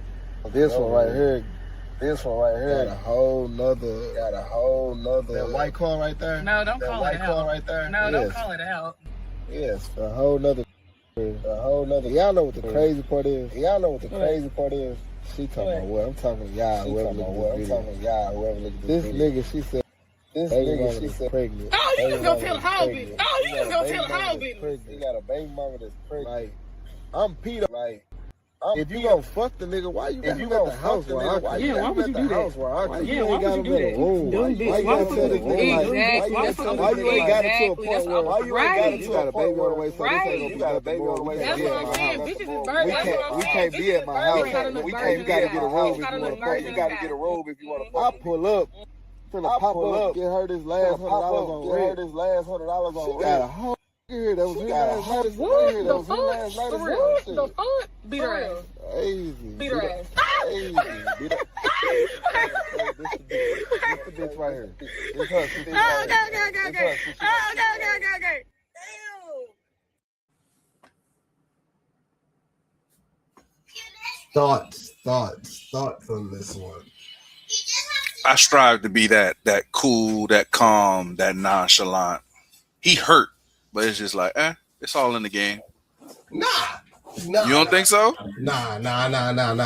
This one right here got a whole nother. That white car right there. No, don't call it out. Right there. No, don't call it out. Yes, a whole nother. Y'all know what the crazy part is. She talking about what? I'm talking y'all. Whoever look at this nigga, she said. This nigga, she said pregnant. Oh, you just gonna tell how big? You got a baby mama that's pregnant. Like, I'm Peter. Like, If you gonna fuck the nigga, why you got him at the house? Why you got him at the house? You ain't got him in a room. Why you gotta tell this nigga why you ain't got it to a point where why you ain't got it to a baby on the way? So this ain't gonna be baby on the way. That's what I'm saying. Bitches is bird. We can't be at my house. You gotta get a robe if you wanna fuck. You gotta get a robe if you wanna fuck. I pull up. Finna pop up. Get her this last $100 on rent. She got a whole here that was his last night. That was his last night. The fuck? Beat her ass. Crazy. Beat her ass. Crazy. This the bitch right here. This her. Okay. Thoughts on this one. I strive to be that cool, that calm, that nonchalant. He hurt, but it's just like, it's all in the game. Nah. You don't think so? Nah.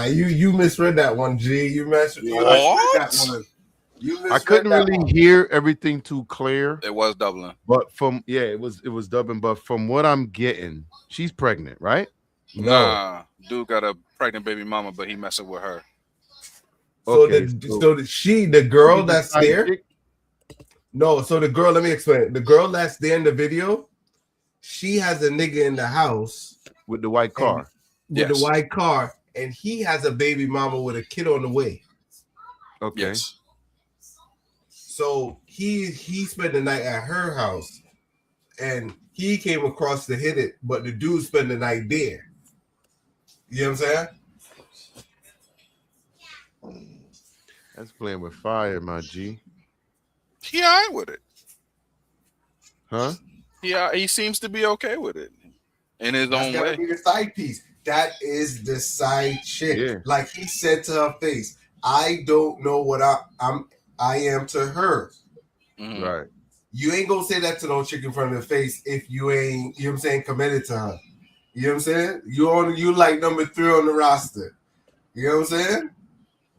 You misread that one, G. You misread that one. I couldn't really hear everything too clear. It was doubling, but it was doubling. But from what I'm getting, she's pregnant, right? Nah, dude got a pregnant baby mama, but he messing with her. So the girl that's there. No, so the girl. Let me explain. The girl that's there in the video, she has a nigga in the house with the white car. The white car, and he has a baby mama with a kid on the way. Okay. Yes. So he spent the night at her house, and he came across to hit it, but the dude spent the night there. You know what I'm saying? That's playing with fire, my G. He all right with it. Huh? He seems to be okay with it in his own way. Be the side piece. That is the side chick. Yeah. Like he said to her face, I don't know what I am to her. Mm-hmm. Right. You ain't gonna say that to no chick in front of the face if you ain't, you know what I'm saying, committed to her. You know what I'm saying? You like number 3 on the roster. You know what I'm saying?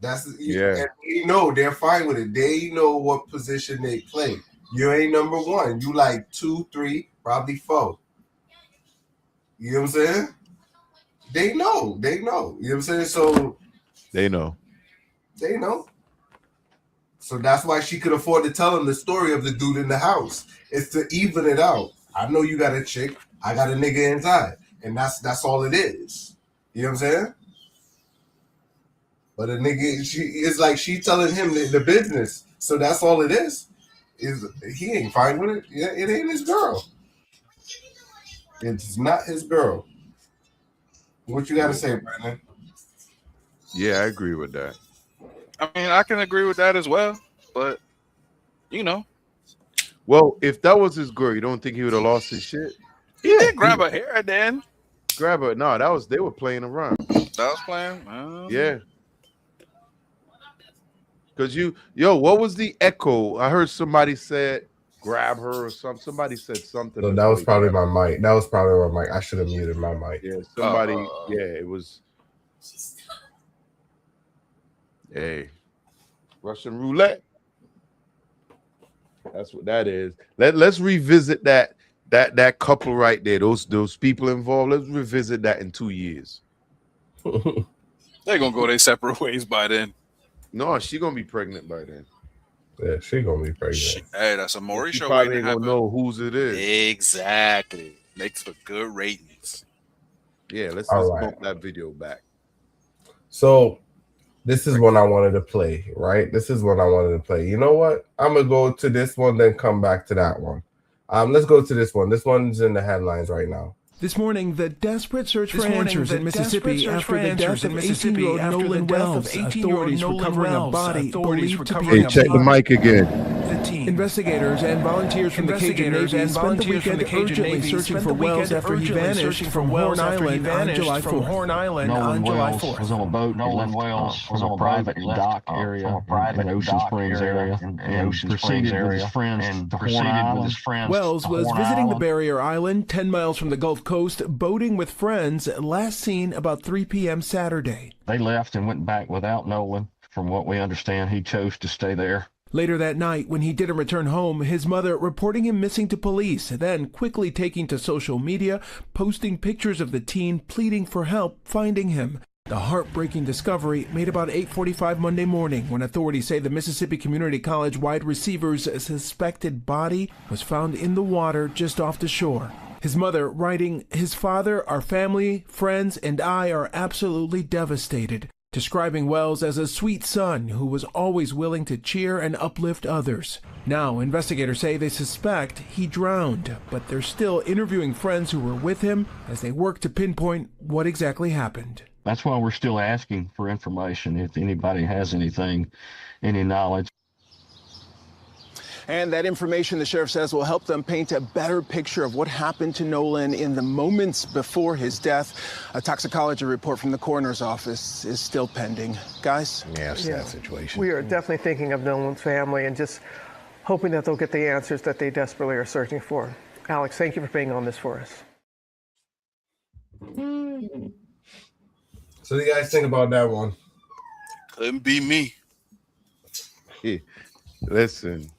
And they know they're fine with it. They know what position they play. You ain't number 1. You like 2, 3, probably 4. You know what I'm saying? They know. You know what I'm saying? So they know. So that's why she could afford to tell him the story of the dude in the house. It's to even it out. I know you got a chick. I got a nigga inside. And that's all it is. You know what I'm saying? But a nigga, it's like she telling him the business. So that's all it is. He ain't fine with it. Yeah, it ain't his girl. It's not his girl. What you got to say, Brandon? Yeah, I agree with that. I mean, I can agree with that as well. But, you know. Well, if that was his girl, you don't think he would have lost his shit? He did grab her hair then. Grab her. No, they were playing around. That was playing? Yeah. Because what was the echo? I heard somebody said grab her or something. Somebody said something. No, that was probably my mic. I should have muted my mic. Yeah, somebody. It was. Hey, Russian roulette. That's what that is. Let's revisit that couple right there. Those people involved. Let's revisit that in 2 years. They're gonna go their separate ways by then. No, she gonna be pregnant by then. Yeah, she gonna be pregnant. Hey, that's a Maury show. Probably ain't gonna know whose it is. Exactly. Makes for good ratings. Yeah, let's bump that video back. So this is one I wanted to play, right? You know what? I'm gonna go to this one, then come back to that one. Let's go to this one. This one's in the headlines right now. This morning, the desperate search for answers in Mississippi after the death of 18-year-old Nolan Wells. Authorities recovering a body believed to be... Hey, check the mic again. Investigators and volunteers from the Cajun Navy spent the weekend urgently searching for Wells after he vanished from Horn Island on July 4th. Nolan Wells was on a boat. Nolan Wells was on a private dock area in Ocean Springs area and proceeded with his friends to Horn Island. Wells was visiting the barrier island 10 miles from the Gulf Coast, boating with friends, last seen about 3 p.m. Saturday. They left and went back without Nolan. From what we understand, he chose to stay there. Later that night, when he didn't return home, his mother reporting him missing to police, then quickly taking to social media, posting pictures of the teen pleading for help finding him. The heartbreaking discovery made about 8:45 Monday morning when authorities say the Mississippi Community College wide receiver's suspected body was found in the water just off the shore. His mother writing, "His father, our family, friends, and I are absolutely devastated," describing Wells as a sweet son who was always willing to cheer and uplift others. Now, investigators say they suspect he drowned, but they're still interviewing friends who were with him as they work to pinpoint what exactly happened. That's why we're still asking for information if anybody has anything, any knowledge. And that information, the sheriff says, will help them paint a better picture of what happened to Nolan in the moments before his death. A toxicology report from the coroner's office is still pending. Guys? Yeah, sad situation. We are definitely thinking of Nolan's family and just hoping that they'll get the answers that they desperately are searching for. Alex, thank you for being on this for us. So what do you guys think about that one? Couldn't be me. Hey, listen,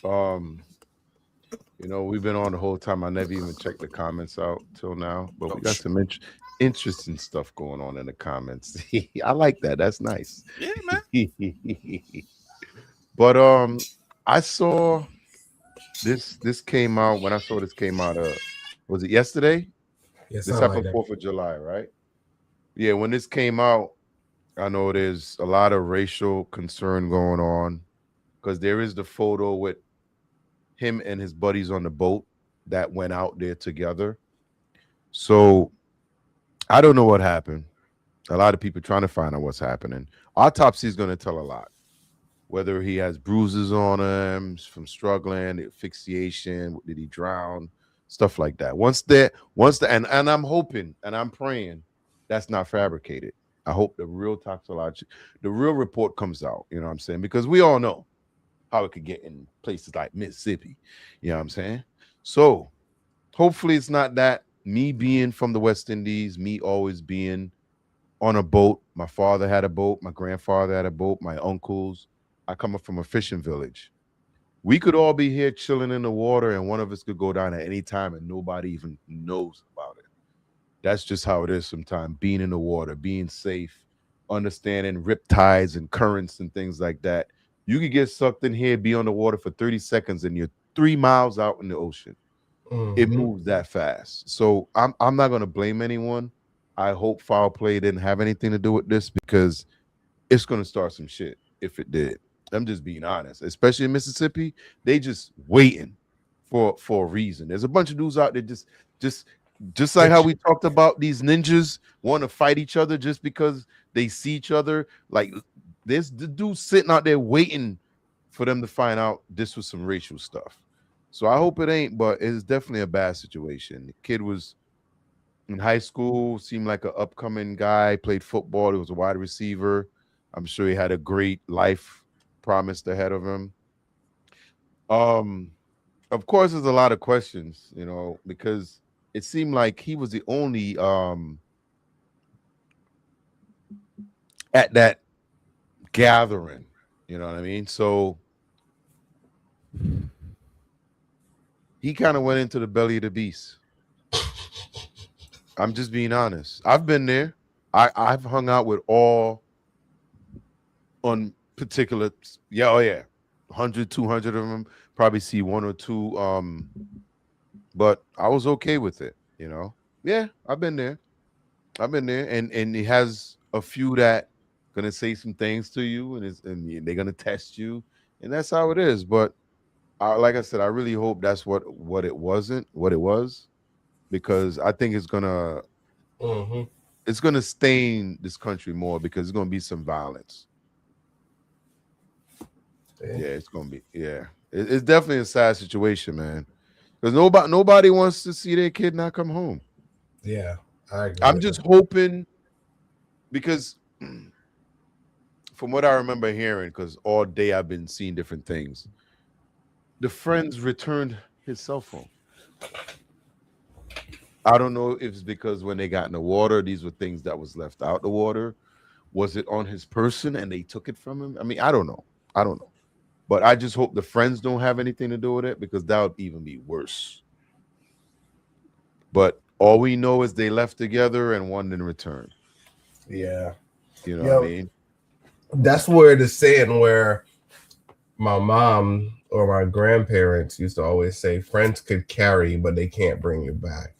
we've been on the whole time. I never even checked the comments out till now, but we got some interesting stuff going on in the comments. I like that. That's nice. Yeah, man. But I saw this came out when I saw this came out. Was it yesterday? Yes, this happened 4th of July, right? Yeah, when this came out, I know there's a lot of racial concern going on because there is the photo with him and his buddies on the boat that went out there together. So I don't know what happened. A lot of people trying to find out what's happening. Autopsy is going to tell a lot. Whether he has bruises on him from struggling, asphyxiation, did he drown, stuff like that. And I'm hoping and I'm praying that's not fabricated. I hope the real report comes out, you know what I'm saying? Because we all know how it could get in places like Mississippi, you know what I'm saying? So hopefully it's not that. Me being from the West Indies, me always being on a boat. My father had a boat. My grandfather had a boat. My uncles. I come up from a fishing village. We could all be here chilling in the water and one of us could go down at any time and nobody even knows about it. That's just how it is sometimes, being in the water, being safe, understanding riptides and currents and things like that. You could get sucked in here, be on the water for 30 seconds, and you're 3 miles out in the ocean. Mm-hmm. It moves that fast. So I'm not going to blame anyone. I hope foul play didn't have anything to do with this because it's going to start some shit if it did. I'm just being honest. Especially in Mississippi, they just waiting for a reason. There's a bunch of dudes out there just like how we talked about these ninjas want to fight each other just because they see each other. Like there's the dude sitting out there waiting for them to find out this was some racial stuff. So I hope it ain't, but it's definitely a bad situation. The kid was in high school, seemed like an upcoming guy, played football. He was a wide receiver. I'm sure he had a great life promised ahead of him. Of course, there's a lot of questions, because it seemed like he was the only at that gathering, you know what I mean? So he kind of went into the belly of the beast. I'm just being honest. I've been there. I've hung out with all on particular, 100, 200 of them. Probably see one or two. But I was okay with it, Yeah, I've been there. And he has a few that gonna say some things to you, and they're gonna test you, and that's how it is. But like I said, I really hope that's what it was, because I think it's gonna stain this country more because there's gonna be some violence. Yeah, it's gonna be. Yeah, it's definitely a sad situation, man. Because nobody wants to see their kid not come home. Yeah, I agree. I'm just hoping, because from what I remember hearing, because all day I've been seeing different things, the friends returned his cell phone. I don't know if it's because when they got in the water, these were things that was left out the water. Was it on his person and they took it from him? I mean, I don't know. But I just hope the friends don't have anything to do with it, because that would even be worse. But all we know is they left together and one didn't return. Yeah. You know what I mean? That's where the saying where my mom or my grandparents used to always say, friends could carry, but they can't bring you back.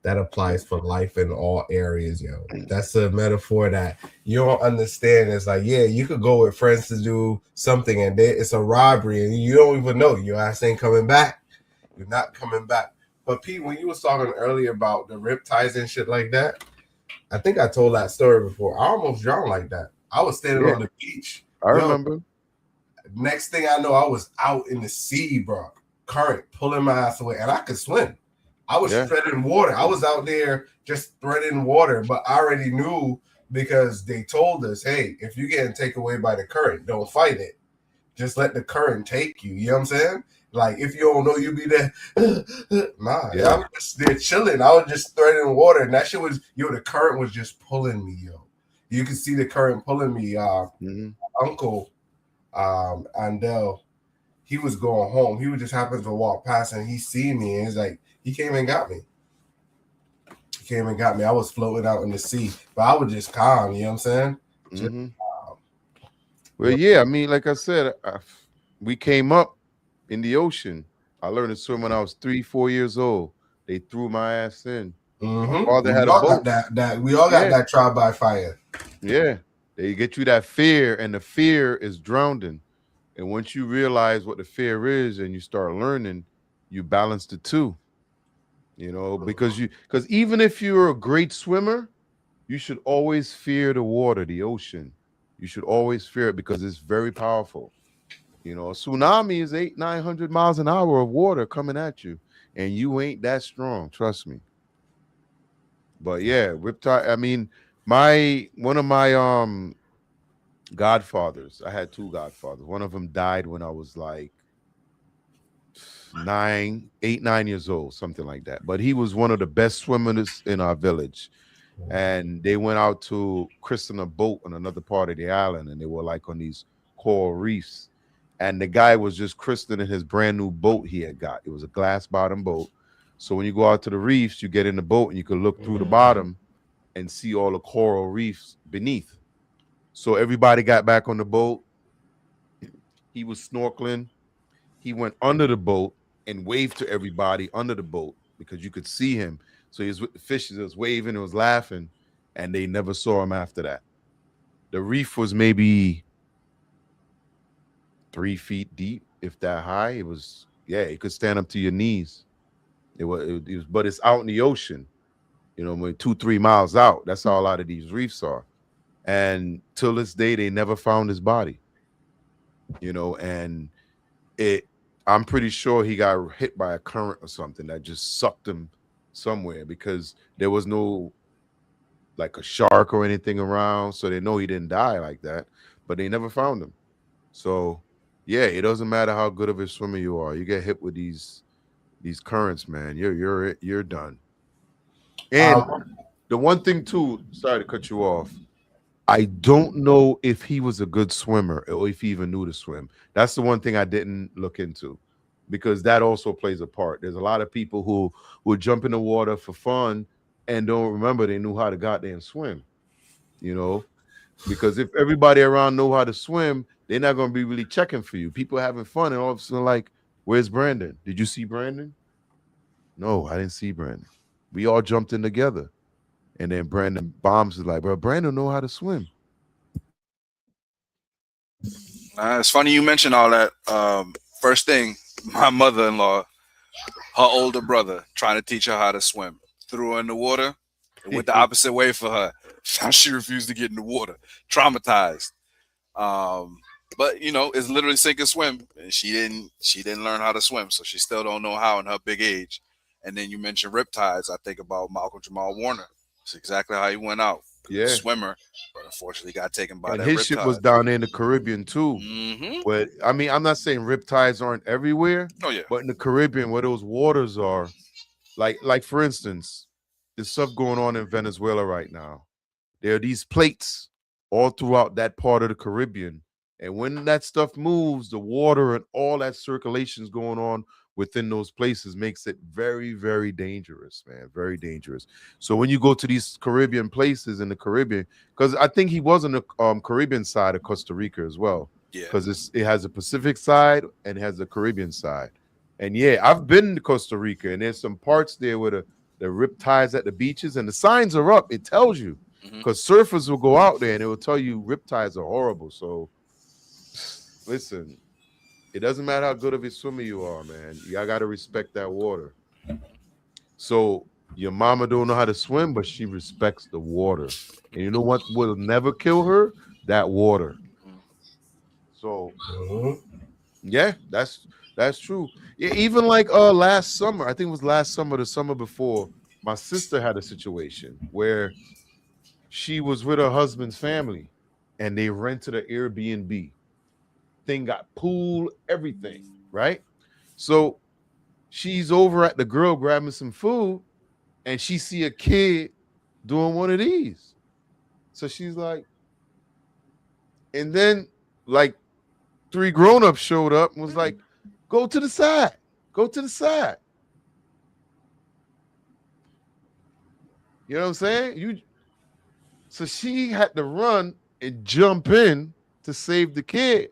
That applies for life in all areas, yo. That's a metaphor that you don't understand. It's like, yeah, you could go with friends to do something and it's a robbery and you don't even know. Your ass ain't coming back. You're not coming back. But Pete, when you was talking earlier about the rip ties and shit like that, I think I told that story before. I almost drowned like that. I was standing on the beach. I remember. Next thing I know, I was out in the sea, bro. Current pulling my ass away, and I could swim. I was treading water. I was out there just threading water, but I already knew because they told us, hey, if you're getting taken away by the current, don't fight it. Just let the current take you. You know what I'm saying? Like, if you don't know, you be there. Nah, I was just there chilling. I was just threading water, and that shit was, the current was just pulling me, yo. You could see the current pulling me. Uncle, Andel, he was going home. He would just happen to walk past, and he seen me, and he's like, he came and got me. I was floating out in the sea, but I was just calm. You know what I'm saying? Well, yeah. I mean, like I said, we came up in the ocean. I learned to swim when I was 3-4 years old. They threw my ass in. My father had a boat. We all got that trial by fire. Yeah, they get you that fear, and the fear is drowning. And once you realize what the fear is, and you start learning, you balance the two. You know, because even if you're a great swimmer, you should always fear the water, the ocean. You should always fear it because it's very powerful. You know, a tsunami is 800-900 miles an hour of water coming at you, and you ain't that strong. Trust me. But yeah, riptide. I mean, one of my godfathers. I had 2 godfathers. One of them died when I was like 9 years old, something like that. But he was one of the best swimmers in our village. And they went out to christen a boat on another part of the island, and they were like on these coral reefs. And the guy was just christening his brand new boat he had got. It was a glass bottom boat. So when you go out to the reefs, you get in the boat and you can look through the bottom and see all the coral reefs beneath. So everybody got back on the boat. He was snorkeling. He went under the boat and waved to everybody under the boat because you could see him. So he was with the fishes, was waving and was laughing, and they never saw him after that. The reef was maybe 3 feet deep, if that high. It was, it could stand up to your knees. It was, but it's out in the ocean, 2-3 miles out. That's how a lot of these reefs are. And till this day, they never found his body, and I'm pretty sure he got hit by a current or something that just sucked him somewhere because there was no like a shark or anything around. So they know he didn't die like that, but they never found him. So yeah, it doesn't matter how good of a swimmer you are. You get hit with these currents, man, you're done. And the one thing too, sorry to cut you off, I don't know if he was a good swimmer or if he even knew to swim. That's the one thing I didn't look into, because that also plays a part. There's a lot of people who will jump in the water for fun and don't remember they knew how to goddamn swim, because if everybody around know how to swim, they're not going to be really checking for you. People having fun and all of a sudden like, where's Brandon? Did you see Brandon? No, I didn't see Brandon. We all jumped in together. And then Brandon Bombs is like, bro, Brandon know how to swim. It's funny you mentioned all that. First thing, my mother-in-law, her older brother, trying to teach her how to swim. Threw her in the water. It went the opposite way for her. She refused to get in the water. Traumatized. But it's literally sink or swim. And she didn't learn how to swim, so she still don't know how in her big age. And then you mentioned riptides. I think about Malcolm Jamal Warner. That's exactly how he went out. Yeah, swimmer, but unfortunately got taken by and that. His shit was down in the Caribbean too. But I mean, I'm not saying riptides aren't everywhere. Oh yeah, but in the Caribbean, where those waters are, like for instance, there's stuff going on in Venezuela right now. There are these plates all throughout that part of the Caribbean, and when that stuff moves, the water and all that circulation is going on within those places makes it very, very dangerous, man. Very dangerous. So when you go to these Caribbean places in the Caribbean, because I think he was on the Caribbean side of Costa Rica as well. Yeah. Because it has a Pacific side and it has a Caribbean side. And yeah, I've been to Costa Rica, and there's some parts there where the rip tides at the beaches, and the signs are up. It tells you, because surfers will go out there and it will tell you rip tides are horrible. So listen, it doesn't matter how good of a swimmer you are, man. You got to respect that water. So your mama don't know how to swim, but she respects the water. And you know what will never kill her? That water. So yeah, that's true. Yeah, even like last summer, I think it was last summer, the summer before, my sister had a situation where she was with her husband's family and they rented an Airbnb. Thing got pool, everything, right? So she's over at the grill grabbing some food and she see a kid doing one of these. So she's like, and then like 3 grown-ups showed up and was like, go to the side. Go to the side. You know what I'm saying? So she had to run and jump in to save the kid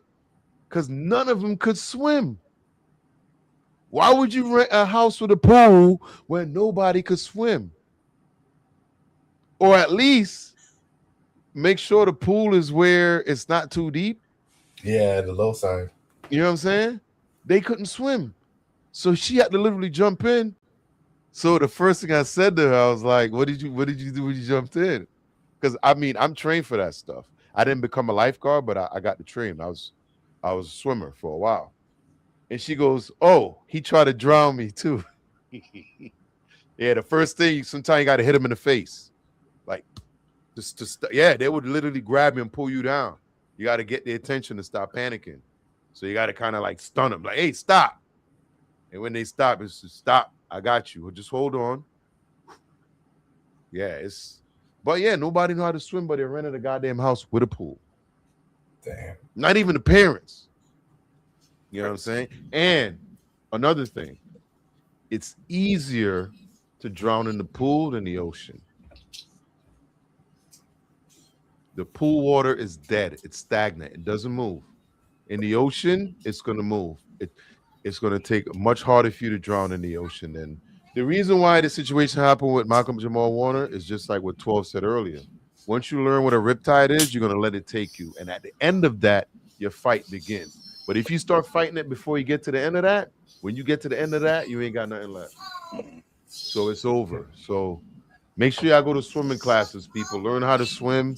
because none of them could swim. Why would you rent a house with a pool where nobody could swim? Or at least make sure the pool is where it's not too deep. Yeah, the low side. You know what I'm saying? They couldn't swim. So she had to literally jump in. So the first thing I said to her, I was like, what did you do when you jumped in? Because I mean, I'm trained for that stuff. I didn't become a lifeguard, but I got the train. I was a swimmer for a while. And she goes, oh, he tried to drown me too. Yeah, the first thing, sometimes you got to hit him in the face. Like, they would literally grab you and pull you down. You got to get their attention to stop panicking. So you got to kind of like stun them, like, hey, stop. And when they stop, it's just stop. I got you. Just hold on. Yeah, but yeah, nobody know how to swim, but they rented a goddamn house with a pool. Damn. Not even the parents. You know what I'm saying? And another thing, it's easier to drown in the pool than the ocean. The pool water is dead. It's stagnant. It doesn't move. In the ocean, it's going to move. It's going to take much harder for you to drown in the ocean. And the reason why the situation happened with Malcolm Jamal Warner is just like what 12 said earlier. Once you learn what a riptide is, you're going to let it take you. And at the end of that, your fight begins. But if you start fighting it before you get to the end of that, when you get to the end of that, you ain't got nothing left. So it's over. So make sure y'all go to swimming classes, people. Learn how to swim.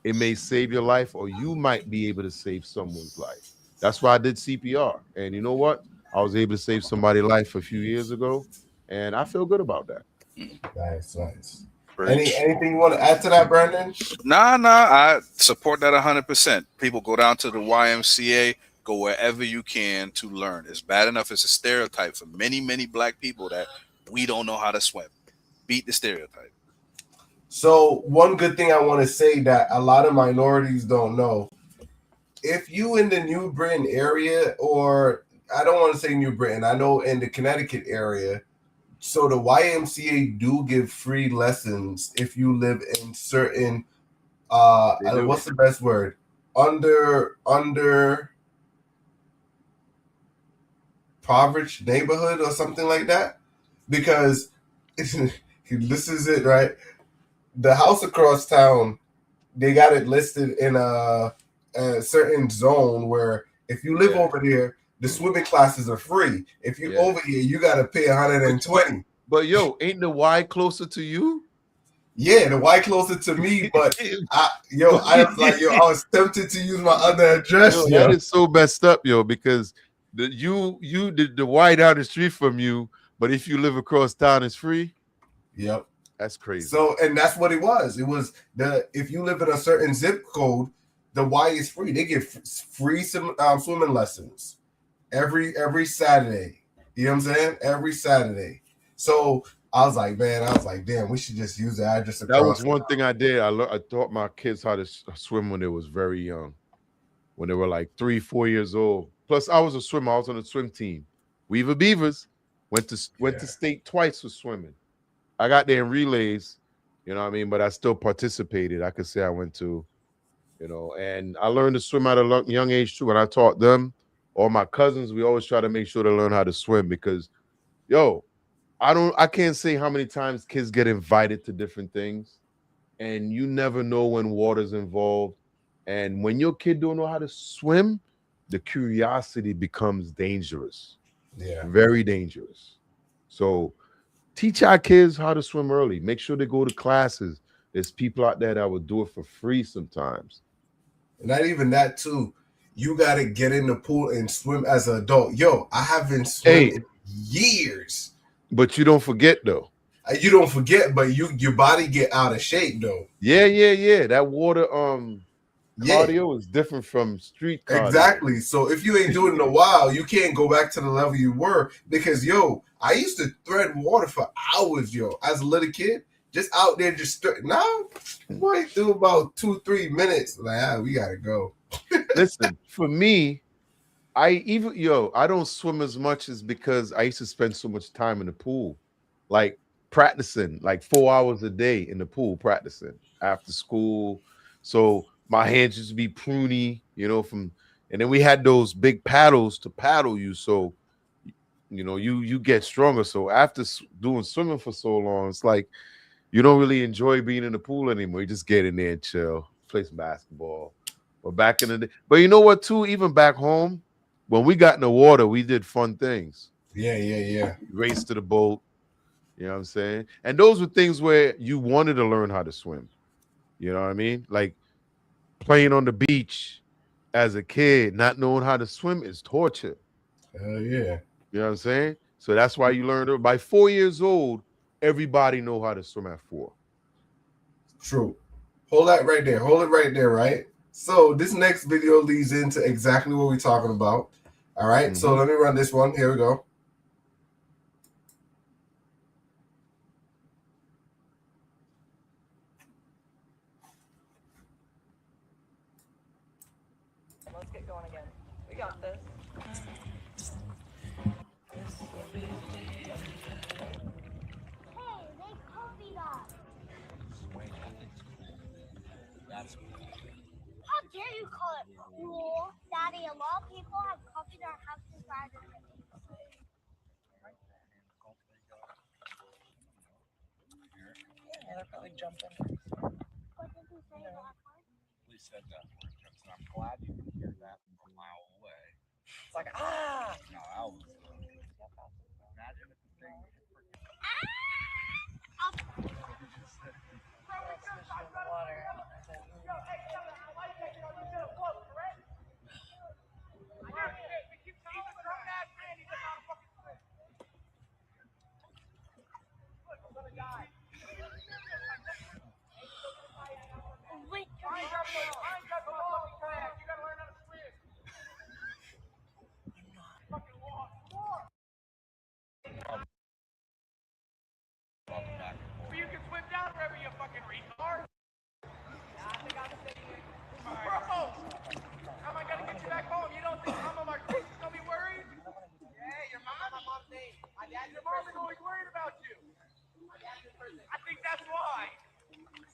It may save your life, or you might be able to save someone's life. That's why I did CPR. And you know what? I was able to save somebody's life a few years ago, and I feel good about that. Nice. Anything you want to add to that, Brandon? Nah, I support that 100%. People go down to the YMCA, go wherever you can to learn. It's bad enough it's a stereotype for many, many black people that we don't know how to swim. Beat the stereotype. So one good thing I want to say that a lot of minorities don't know, if you in the New Britain area, or I don't want to say New Britain, I know in the Connecticut area, so the YMCA do give free lessons if you live in certain, what's the best word? Under impoverished neighborhood or something like that, because this is it, right? The house across town, they got it listed in a certain zone where if you live over there, the swimming classes are free. If you're over here, you got to pay 120. But yo, ain't the Y closer to you? Yeah, the Y closer to me, but I was tempted to use my other address. Yo, that is so messed up, because the Y down the street from you, but if you live across town, it's free. Yep. That's crazy. So, and that's what it was. It was if you live in a certain zip code, the Y is free. They give free swimming lessons every Saturday. You know what I'm saying? Every Saturday. So I was like, damn, we should just use the address. That was one thing I did. I taught my kids how to swim when they was very young, when they were like 3-4 years old. Plus, I was a swimmer. I was on the swim team. Weaver Beavers went to state twice for swimming. I got there in relays, you know what I mean, but I still participated. I could say I went to, you know, and I learned to swim at a young age too. And I taught them, all my cousins, we always try to make sure to learn how to swim because, yo, I can't say how many times kids get invited to different things and you never know when water's involved. And when your kid don't know how to swim, the curiosity becomes dangerous. Yeah. Very dangerous. So teach our kids how to swim early. Make sure they go to classes. There's people out there that will do it for free sometimes. Not even that too. You got to get in the pool and swim as an adult. Yo, I haven't swum in years. But you don't forget though. You don't forget, but your body get out of shape though. Yeah. That water cardio is different from street cardio. Exactly. So if you ain't doing it in a while, you can't go back to the level you were because yo, I used to thread water for hours, yo, as a little kid, just out there now. Boy, do about 2-3 minutes. Like, we gotta go. Listen, for me, I don't swim as much as because I used to spend so much time in the pool, like practicing, like 4 hours a day in the pool practicing after school. So my hands used to be pruny, you know, and then we had those big paddles to paddle you. So, you know, you get stronger. So after doing swimming for so long, it's like you don't really enjoy being in the pool anymore. You just get in there and chill, play some basketball. But back in the day, but you know what, too? Even back home, when we got in the water, we did fun things. Yeah. Race to the boat. You know what I'm saying? And those were things where you wanted to learn how to swim. You know what I mean? Like playing on the beach as a kid, not knowing how to swim is torture. Hell yeah. You know what I'm saying? So that's why you learned it. By 4 years old, everybody know how to swim at 4. True. Hold that right there. Hold it right there, right? So this next video leads into exactly what we're talking about. All right. So let me run this one. Here we go. Let's get going again. We got this. How dare you call it cool, Daddy? A lot of people have copied our houses rather than Yeah, they're probably jumping. What did you say that part? We said that because I'm glad you can hear that from a mile away. It's like, ah! No, I was imagine if the thing Wait, You can swim down wherever you fucking retard. Bro, how am I gonna get you back home? You don't think Mama Marquise is gonna be worried? Yeah, your mom. My mom's name. Your mom is always worried about you. I think that's why.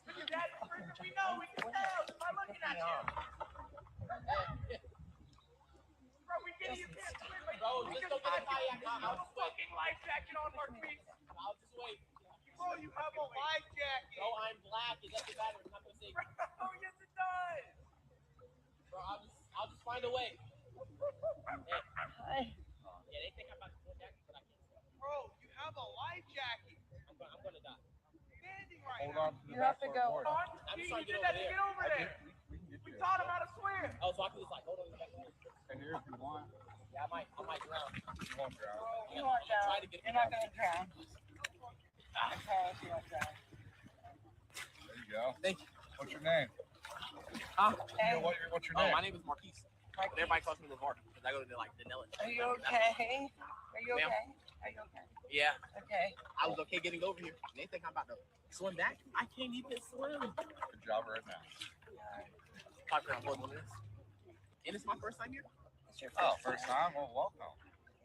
But your dad's the person we know. We can tell just by looking at you. Bro, we get you can't swim. Bro, just go get a kayak. I have a fucking life jacket on, Marquise. I'll just wait. Bro, you have a life jacket. Bro, I'm black. It doesn't matter. It's not gonna save me. Oh, yes, it does. Bro, I'll just find a way. Hey. Yeah, they think I'm about to go jacket, but I can't. Bro, you have a life jacket. I'm gonna die. Standing right Hold now. on to the You have to go. I'm just trying to You get did over that to there. get over there. We taught him how to swim. Oh, so I can just like hold on to the back of the And here if you want. Yeah, I might drown. You won't drown. You won't drown. Try to get You're not gonna drown. I promise you won't drown. There you go. Thank you. What's your name? Huh? Yeah, what's your name? My name is Marquise. But everybody calls me Lamar because I go to like Danella. Are you okay? Are you okay? Are you okay? Yeah. Okay. I was okay getting over here. They think I'm about to swim back. I can't even swim. Good job right now. Talking about one minutes. And it's my first time here. It's your First time? Well, welcome.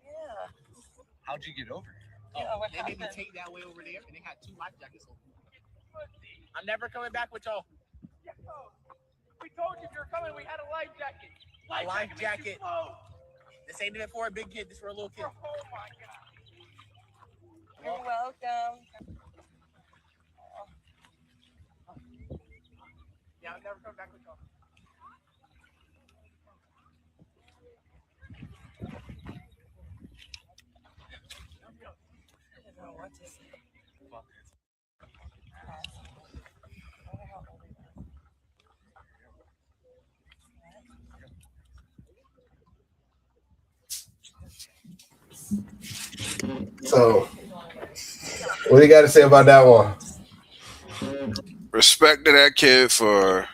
Yeah. How'd you get over here? Oh, they made me take that way over there, and they had 2 life jackets over there. I'm never coming back with y'all. We told you if you're coming, we had a life jacket. A life jacket. This ain't even for a big kid. This for a little kid. Oh my God. You're welcome. Yeah, I'm never coming back with y'all. I don't know what to say. So, what do you got to say about that one? Respect to that kid for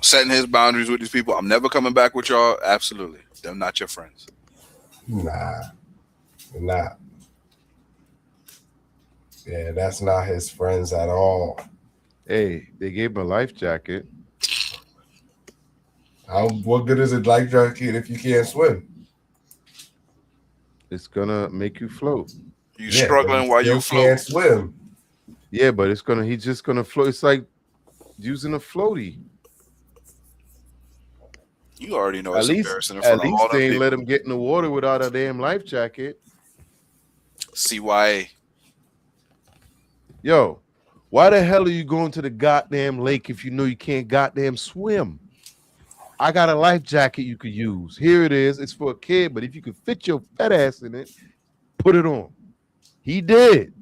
setting his boundaries with these people. I'm never coming back with y'all. Absolutely. They're not your friends. Nah. Yeah, that's not his friends at all. Hey, they gave him a life jacket. What good is a life jacket if you can't swim? It's gonna make you float. You struggling while you float. Can't swim. Yeah, but he's just gonna float. It's like using a floaty. You already know it's embarrassing in At front of least all them they ain't people. let him get in the water without a damn life jacket. CYA. Yo, why the hell are you going to the goddamn lake if you know you can't goddamn swim? I got a life jacket you could use. Here it is. It's for a kid, but if you could fit your fat ass in it, put it on. He did.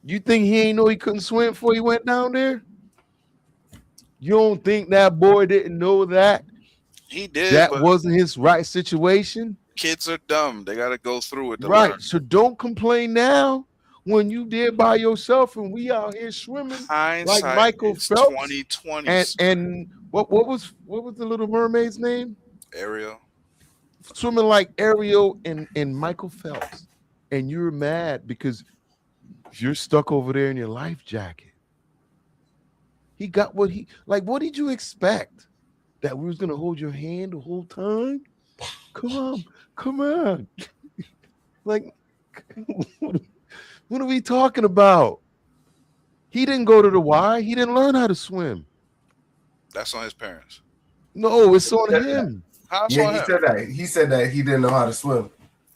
You think he ain't know he couldn't swim before he went down there? You don't think that boy didn't know that? He did. That but wasn't his right situation? kids are dumb. They got to go through it to Right. learn. So don't complain now when you did by yourself and we out here swimming Hindsight like Michael is Phelps. 20/20. And what was the little mermaid's name? Ariel. Swimming like Ariel and Michael Phelps. And you're mad because you're stuck over there in your life jacket. He got what did you expect? That we was gonna hold your hand the whole time? Come on. Like, what are we talking about? He didn't go to the Y. He didn't learn how to swim. That's on his parents. No, it's on him. How's Yeah, on he him? said that. He said that he didn't know how to swim.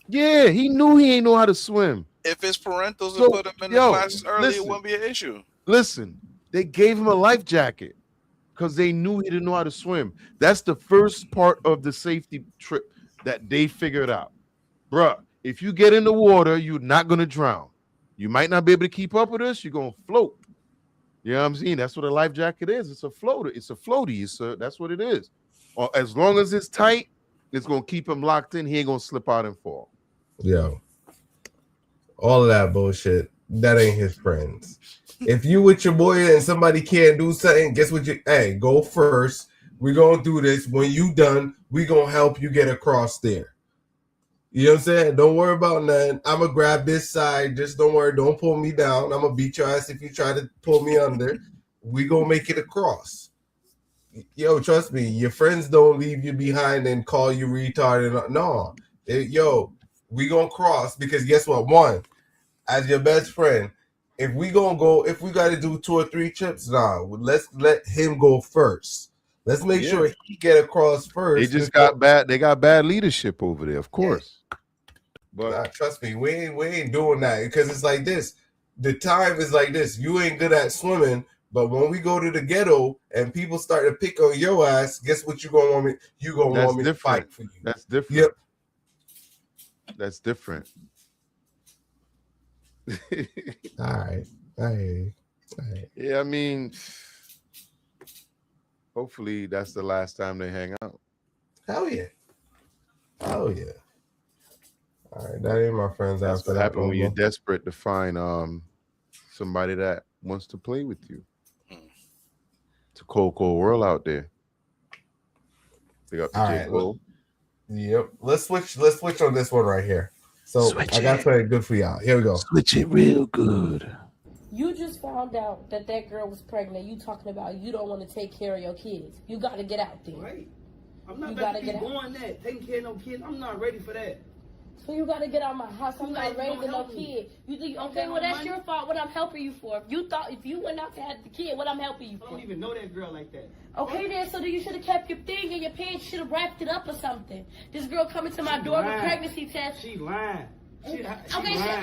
Yeah, he knew he ain't know how to swim. If his parentals So, would put him in the yo, classes early, listen. it wouldn't be an issue. Listen, they gave him a life jacket because they knew he didn't know how to swim. That's the first part of the safety trip that they figured out. Bruh, if you get in the water, you're not going to drown. You might not be able to keep up with us. You're going to float. You know what I'm saying? That's what a life jacket is. It's a floater. It's a floaty. That's what it is. Or as long as it's tight, it's going to keep him locked in. He ain't going to slip out and fall. Yo, all of that bullshit, that ain't his friends. If you with your boy and somebody can't do something, guess what? Go first. We're going to do this. When you done, we going to help you get across there. You know what I'm saying? Don't worry about nothing. I'm going to grab this side. Just don't worry. Don't pull me down. I'm going to beat your ass if you try to pull me under. We going to make it across. Yo, trust me. Your friends don't leave you behind and call you retarded. No. Yo, we going to cross because guess what? One, as your best friend, if we got to do 2 or 3 trips, let's let him go first. Let's make sure he get across first. They got bad leadership over there, of course. But trust me, we ain't doing that because it's like this. The time is like this. You ain't good at swimming, but when we go to the ghetto and people start to pick on your ass, guess what you gonna want me? You gonna want me to fight for you. That's different. Yep. That's different. All right. Yeah, I mean, hopefully that's the last time they hang out. Hell yeah. All right, that ain't my friends. That's After what that, happens when you're desperate to find somebody that wants to play with you. It's a cold world out there. Big up to All J. right, Cole. Yep. Let's switch on this one right here. So I got something good for y'all. Here we go. Switch it real good. You just found out that girl was pregnant. You talking about you don't want to take care of your kids. You got to get out there. Right. I'm not You about gotta to get keep out. doing that. Taking care of no kids. I'm not ready for that. So you gotta get out of my house. I'm not raising no kid. You think, okay, well, that's your fault. What I'm helping you for? If you went out to have the kid, what I'm helping you for? I don't even know that girl like that. Okay, then, so then you should have kept your thing in your pants. You should have wrapped it up or something. This girl coming to my door with pregnancy test. She lying. She lying I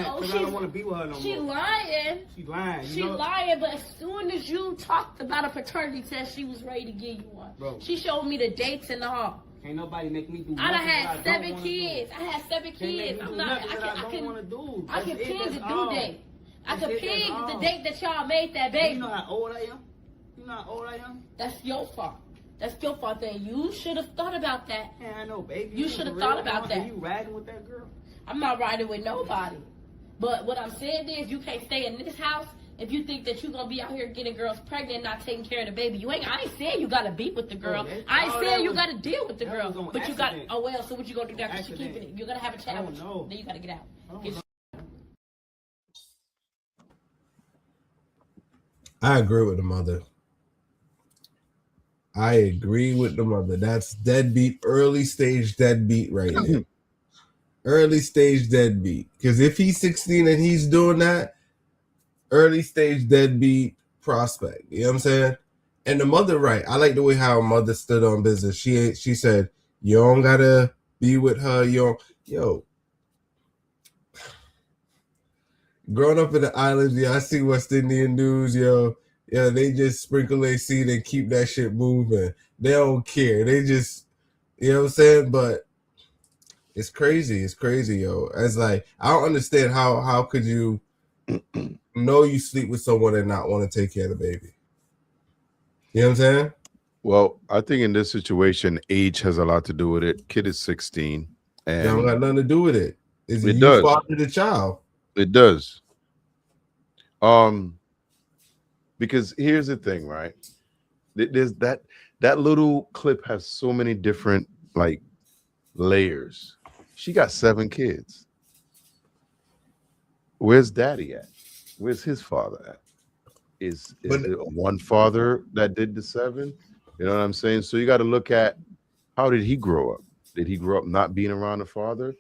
don't want to be with her no more. She lying. She lying. She lying, but as soon as you talked about a paternity test, she was ready to give you one. Bro. She showed me the dates and all. Ain't nobody make me do I done nothing had that I 7 don't wanna kids. do. I had 7 kids. I'm not. I can want to do. I can That's it, pig that's the all. due date. I can That's it, pig that's the all. date that y'all made that baby. You know how old I am? You know how old I am? That's your fault. That's your fault. Then you should have thought about that. Yeah, I know, baby. You should have thought about that. Are you riding with that girl? I'm not riding with nobody. But what I'm saying is, you can't stay in this house if you think that you're gonna be out here getting girls pregnant and not taking care of the baby. I ain't saying you gotta be with the girl. I ain't saying you gotta deal with the girl. But you got. Oh well. So what you gonna do after she keeping it? You're gonna have a child. With you. Then you gotta get out. I agree with the mother. That's deadbeat, early stage deadbeat right there. Early stage deadbeat. Because if he's 16 and he's doing that, early stage deadbeat prospect. You know what I'm saying? And the mother, right. I like the way how mother stood on business. She said, you don't gotta be with her. Yo. Growing up in the islands, I see West Indian news, Yeah, they just sprinkle their seed and keep that shit moving. They don't care. They just, you know what I'm saying? But it's crazy. It's crazy, yo. It's like, I don't understand how could you know you sleep with someone and not want to take care of the baby? You know what I'm saying? Well, I think in this situation, age has a lot to do with it. Kid is 16. And It don't got nothing to do with it. It's It you does. father the child. It does. Because here's the thing, right? There's that little clip has so many different like layers. She got 7 kids. Where's daddy at? Where's his father at? Is it one father that did the 7? You know what I'm saying? So you got to look at how did he grow up? Did he grow up not being around a father?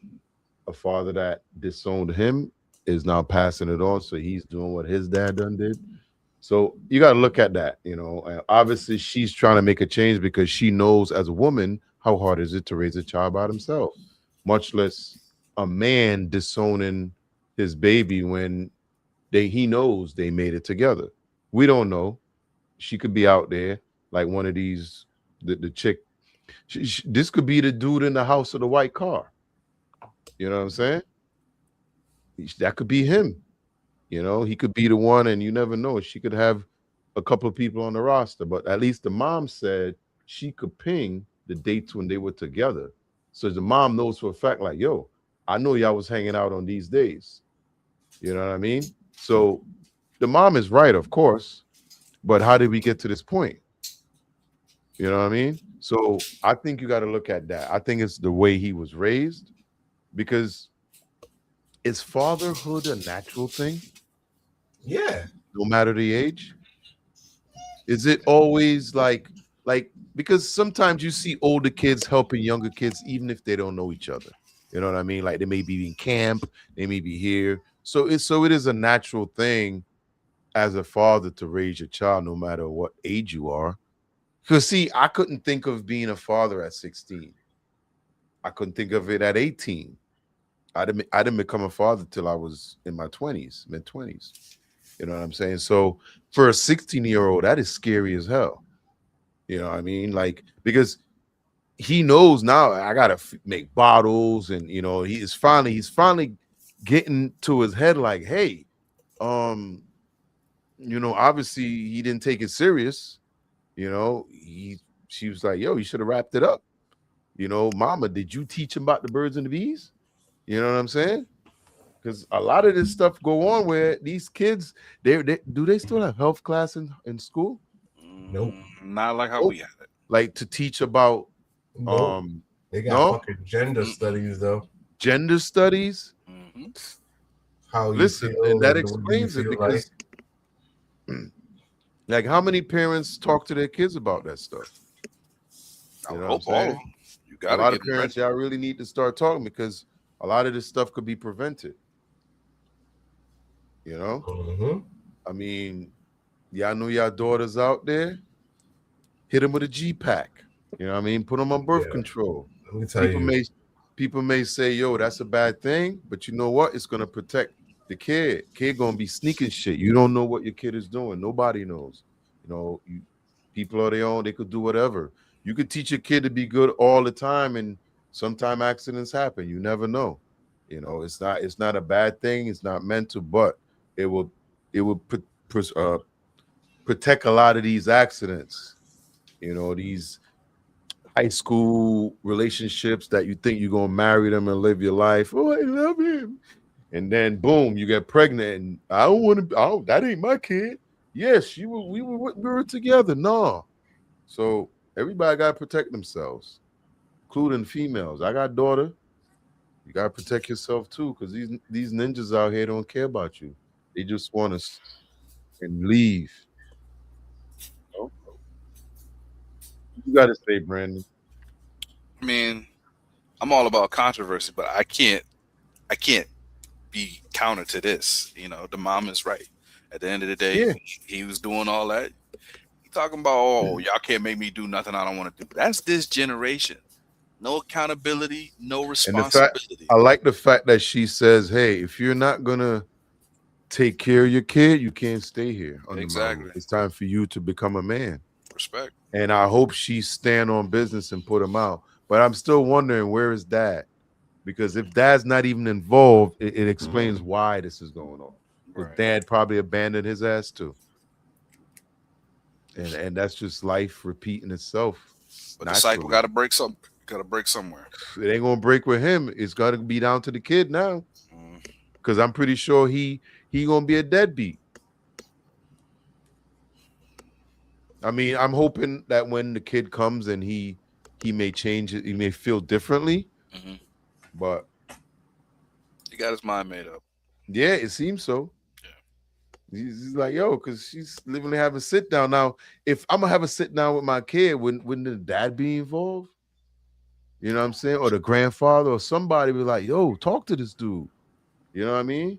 A father that disowned him is now passing it on, so he's doing what his dad done did. So you got to look at that, And obviously, she's trying to make a change because she knows as a woman how hard is it to raise a child by himself, much less a man disowning his baby when he knows they made it together. We don't know. She could be out there like one of these, the chick. This could be the dude in the house of the white car. You know what I'm saying? That could be him. He could be the one, and you never know. She could have a couple of people on the roster, but at least the mom said she could ping the dates when they were together. So the mom knows for a fact, like, yo, I know y'all was hanging out on these days. You know what I mean? So the mom is right, of course, but how did we get to this point? You know what I mean? So I think you got to look at that. I think it's the way he was raised, because is fatherhood a natural thing? Yeah. No matter the age? Is it always like because sometimes you see older kids helping younger kids even if they don't know each other. You know what I mean? Like they may be in camp, they may be here. So it is a natural thing as a father to raise your child no matter what age you are. Because see, I couldn't think of being a father at 16. I couldn't think of it at 18. I didn't become a father till I was in my 20s, mid-20s. You know what I'm saying? So for a 16-year-old, that is scary as hell. You know what I mean? Like, because he knows now I gotta make bottles, and he's finally getting to his head like, hey, obviously he didn't take it serious. She was like, yo, you should have wrapped it up. Mama, did you teach him about the birds and the bees? You know what I'm saying? Because a lot of this stuff go on where these kids, do they still have health class in school? Nope. Not like how we had it. Like to teach about they got fucking gender studies though. Gender studies? Mm-hmm. How you listen, feel and that and the way you explains it feel because like how many parents talk to their kids about that stuff? You know what I'm saying? You A gotta lot get of parents, y'all really need to start talking, because a lot of this stuff could be prevented. You know? Mm-hmm. I mean, y'all know y'all daughters out there, hit them with a G-Pack. You know what I mean? Put them on birth control. Let me tell you. People may say, yo, that's a bad thing, but you know what? It's going to protect the kid. Kid going to be sneaking shit. You don't know what your kid is doing. Nobody knows. You know, people are their own. They could do whatever. You could teach your kid to be good all the time, and sometimes accidents happen. You never know. You know, it's not a bad thing. It's not mental, but it will protect a lot of these accidents. You know, these high school relationships that you think you're gonna marry them and live your life. Oh, I love him, and then boom, you get pregnant. And I don't want to. Oh, that ain't my kid. Yes, we were together. No, so everybody gotta protect themselves, including females. I got a daughter. You gotta protect yourself too, because these ninjas out here don't care about you. They just want us and leave. You gotta say, Brandon. I mean, I'm all about controversy, but I can't be counter to this. You know, the mom is right. At the end of the day, he was doing all that. He talking about, oh, y'all can't make me do nothing I don't want to do. That's this generation. No accountability, no responsibility. I like the fact that she says, hey, if you're not gonna take care of your kid, you can't stay here. Exactly. It's time for you to become a man. Respect. And I hope she stand on business and put him out. But I'm still wondering, where is dad? Because if dad's not even involved, it explains why this is going on. Right. Dad probably abandoned his ass too. And that's just life repeating itself. But the cycle got to break somewhere. It ain't gonna break with him. It's got to be down to the kid now. Because I'm pretty sure he gonna be a deadbeat. I mean, I'm hoping that when the kid comes and he may change it, he may feel differently. Mm-hmm. But he got his mind made up. Yeah, it seems so. Yeah. He's like, yo, because she's literally having a sit down. Now, if I'm gonna have a sit down with my kid, wouldn't the dad be involved? You know what I'm saying? Or the grandfather or somebody be like, yo, talk to this dude. You know what I mean?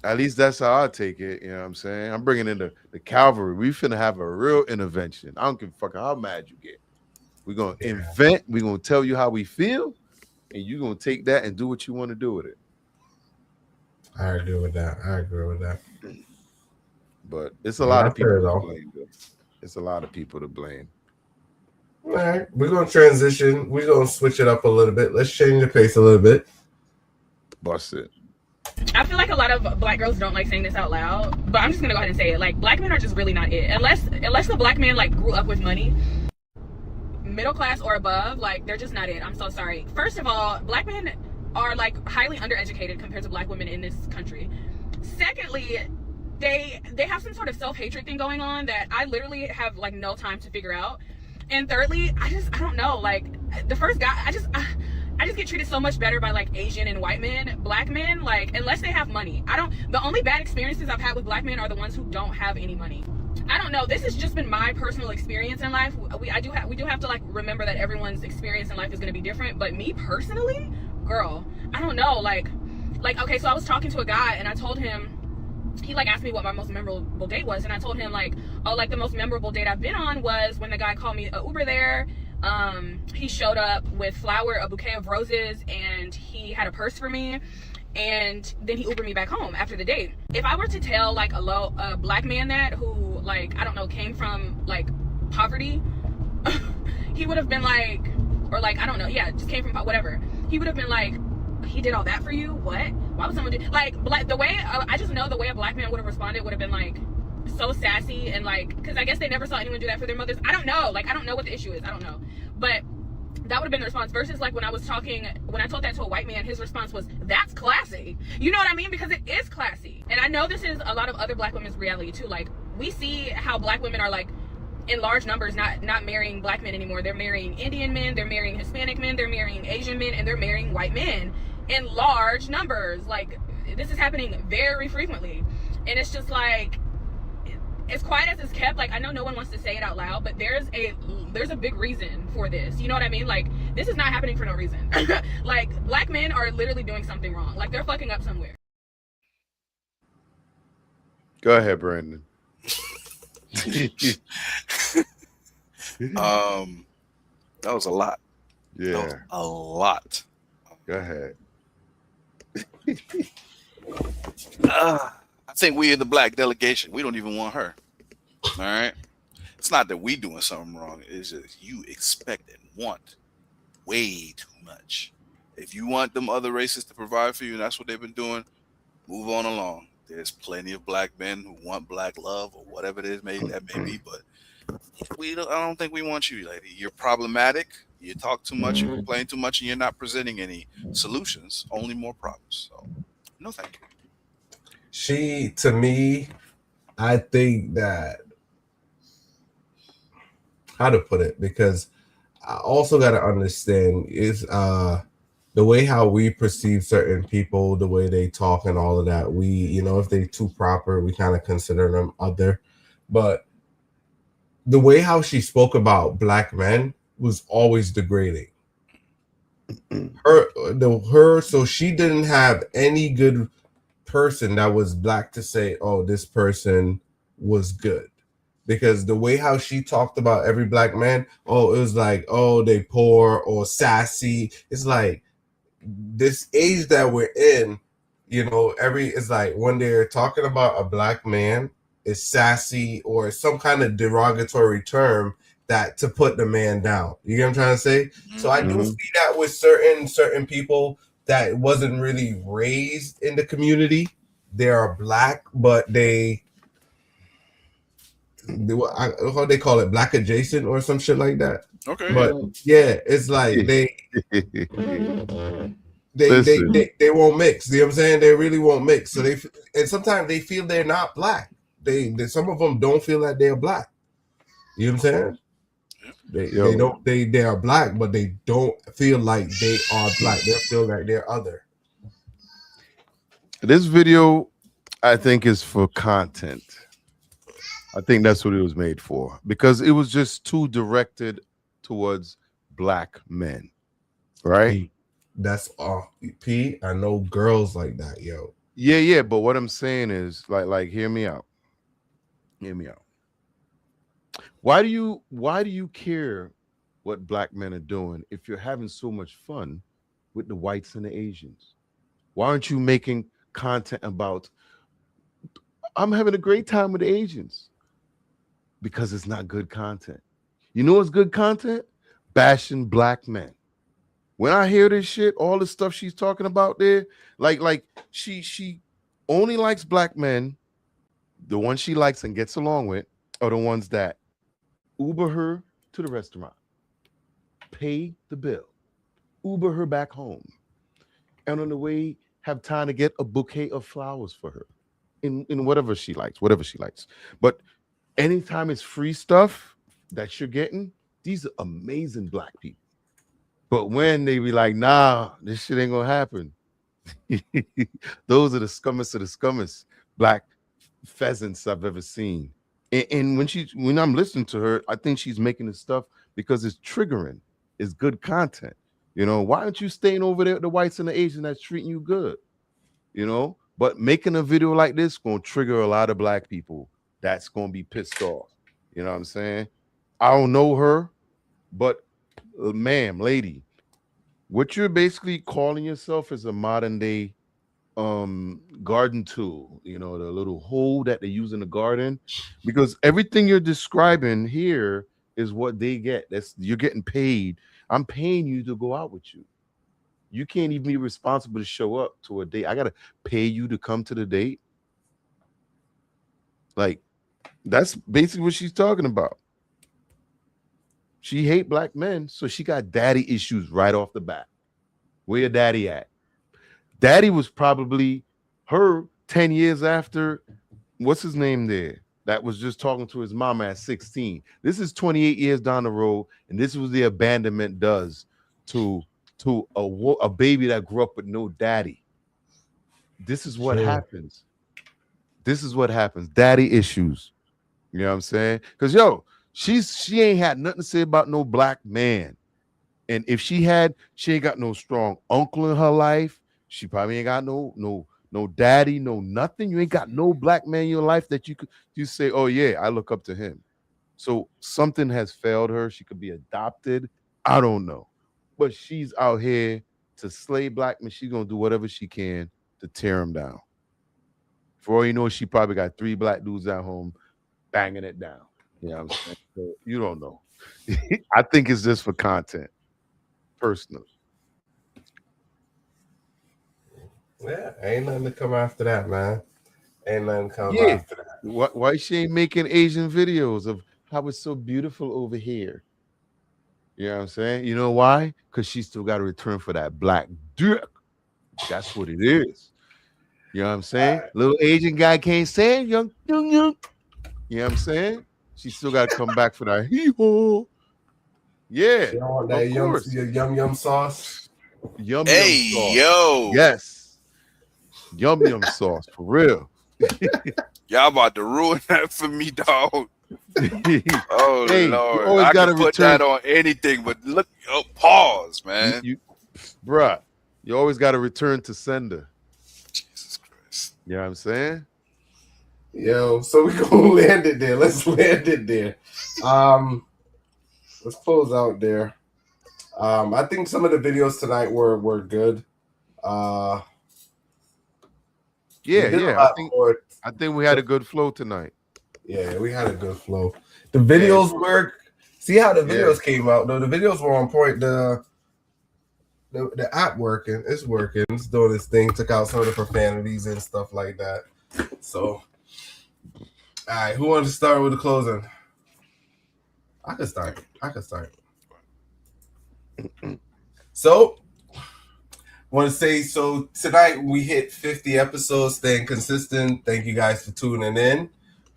At least that's how I take it. You know what I'm saying? I'm bringing in the cavalry. We finna have a real intervention. I don't give a fuck how mad you get. We're going to invent. We're going to tell you how we feel. And you're going to take that and do what you want to do with it. I agree with that. But it's a lot of people to blame. It's a lot of people to blame. All right. We're going to transition. We're going to switch it up a little bit. Let's change the pace a little bit. Bust it. I feel like a lot of black girls don't like saying this out loud, but I'm just gonna go ahead and say it. Like, black men are just really not it. Unless the black man like grew up with money, middle class or above, like they're just not it. I'm so sorry. First of all, black men are like highly undereducated compared to black women in this country. Secondly, they have some sort of self-hatred thing going on that I literally have like no time to figure out. And thirdly, I don't know, like the first guy, I just get treated so much better by like Asian and white men. Black men, like, unless they have money, the only bad experiences I've had with black men are the ones who don't have any money. I don't know. This has just been my personal experience in life. We do have to like remember that everyone's experience in life is going to be different. But me personally, girl, I don't know. Like, okay, so I was talking to a guy and I told him, he like asked me what my most memorable date was. And I told him like, oh, like the most memorable date I've been on was when the guy called me an Uber there. He showed up with a bouquet of roses, and he had a purse for me, and then he Ubered me back home after the date. If I were to tell like a black man that who like, I don't know, came from like poverty, he would have been like, or like, I don't know, yeah, just came from whatever. He would have been like, he did all that for you? What? Why would someone do like the way I just know the way a black man would have responded would have been like so sassy and like, because I guess they never saw anyone do that for their mothers. I don't know, like I don't know what the issue is. I don't know, but that would have been the response. Versus like when I told that to a white man, his response was, that's classy. You know what I mean? Because it is classy. And I know this is a lot of other black women's reality too. Like we see how black women are like in large numbers not marrying black men anymore. They're marrying Indian men, they're marrying Hispanic men, they're marrying Asian men, and they're marrying white men in large numbers. Like this is happening very frequently. And it's just like, as quiet as it's kept, like I know no one wants to say it out loud, but there's a big reason for this. You know what I mean? Like This is not happening for no reason. Like, black men are literally doing something wrong. Like, they're fucking up somewhere. Go ahead, Brandon. That was a lot. Yeah. That was a lot. Go ahead. I think we in the black delegation, we don't even want her. All right. It's not that we doing something wrong. It's just you expect and want way too much. If you want them other races to provide for you, and that's what they've been doing, move on along. There's plenty of black men who want black love or whatever it is, maybe that may be, but I don't think we want you, lady. You're problematic. You talk too much, you complain too much, and you're not presenting any solutions, only more problems. So, no thank you. She, to me, I think that, how to put it, because I also got to understand is the way how we perceive certain people, the way they talk and all of that. We, you know, if they too proper, we kind of consider them other. But the way how she spoke about black men was always degrading. So she didn't have any good person that was black to say, oh, this person was good. Because the way how she talked about every black man, oh, it was like, oh, they poor or sassy. It's like this age that we're in, you know, it's like when they're talking about a black man, it's sassy or some kind of derogatory term that to put the man down. You get what I'm trying to say? So I do see that with certain people that wasn't really raised in the community. They are black, but how they call it, black adjacent or some shit like that. Okay. But yeah, it's like they won't mix. You know what I'm saying? They really won't mix. So and sometimes they feel they're not black. They some of them don't feel that they're black. You know what I'm saying? They are black, but they don't feel like they are black. They feel like they're other. This video, I think, is for content. I think that's what it was made for, because it was just too directed towards black men, right? That's all. P, I know girls like that, yo. Yeah, but what I'm saying is, like, hear me out. Hear me out. Why do you care what black men are doing if you're having so much fun with the whites and the Asians? Why aren't you making content about, I'm having a great time with the Asians? Because it's not good content. You know what's good content? Bashing black men. When I hear this shit, all the stuff she's talking about there, like she only likes black men. The ones she likes and gets along with are the ones that Uber her to the restaurant, pay the bill, Uber her back home, and on the way have time to get a bouquet of flowers for her in whatever she likes. But anytime it's free stuff that you're getting, these are amazing black people. But when they be like, nah, this shit ain't gonna happen. Those are the scummest of the scummest black pheasants I've ever seen. And when I'm listening to her, I think she's making this stuff because it's triggering. It's good content. You know, why aren't you staying over there with the whites and the Asians that's treating you good? You know, but making a video like this gonna trigger a lot of black people that's gonna be pissed off. You know what I'm saying? I don't know her, but ma'am, lady, what you're basically calling yourself is a modern day garden tool, you know, the little hole that they use in the garden, because everything you're describing here is what they get. You're getting paid. I'm paying you to go out with you. You can't even be responsible to show up to a date. I gotta pay you to come to the date. Like, that's basically what she's talking about. She hate black men, so she got daddy issues right off the bat. Where your daddy at? Daddy was probably her 10 years after, what's his name there? That was just talking to his mama at 16. This is 28 years down the road, and this was the abandonment does to a baby that grew up with no daddy. This is what happens. This is what happens. Daddy issues. You know what I'm saying? Because, yo, she ain't had nothing to say about no black man. And if she ain't got no strong uncle in her life. She probably ain't got no daddy, no nothing. You ain't got no black man in your life that you say, oh yeah, I look up to him. So something has failed her. She could be adopted. I don't know. But she's out here to slay black men. She's gonna do whatever she can to tear him down. For all you know, she probably got 3 black dudes at home banging it down. You know what I'm saying? So you don't know. I think it's just for content, personally. Yeah, ain't nothing to come after that, man. Ain't nothing come after that. Why she ain't making Asian videos of how it's so beautiful over here? You know what I'm saying? You know why? Because she still got to return for that black dick. That's what it is. You know what I'm saying? Little Asian guy can't say it, young. You know what I'm saying? She still got to come back for that hee-haw. Yeah, You want that yum sauce? Yum Hey, sauce. yo. Yes. Yum sauce, for real. Y'all about to ruin that for me, dog. Oh, Hey, you Lord. always I gotta can put return- that on anything, but look, pause, man. Bruh, you always got to return to sender. Jesus Christ. You know what I'm saying? Yo, so we gonna land it there. Let's land it there. Let's close out there. I think some of the videos tonight were good. I think we had a good flow tonight. Yeah, we had a good flow. The videos work. See how the videos came out though. The videos were on point. The app working. It's working. It's doing its thing. Took out some of the profanities and stuff like that. So, all right. Who wants to start with the closing? I can start. So, want to say so tonight we hit 50 episodes, staying consistent. Thank you guys for tuning in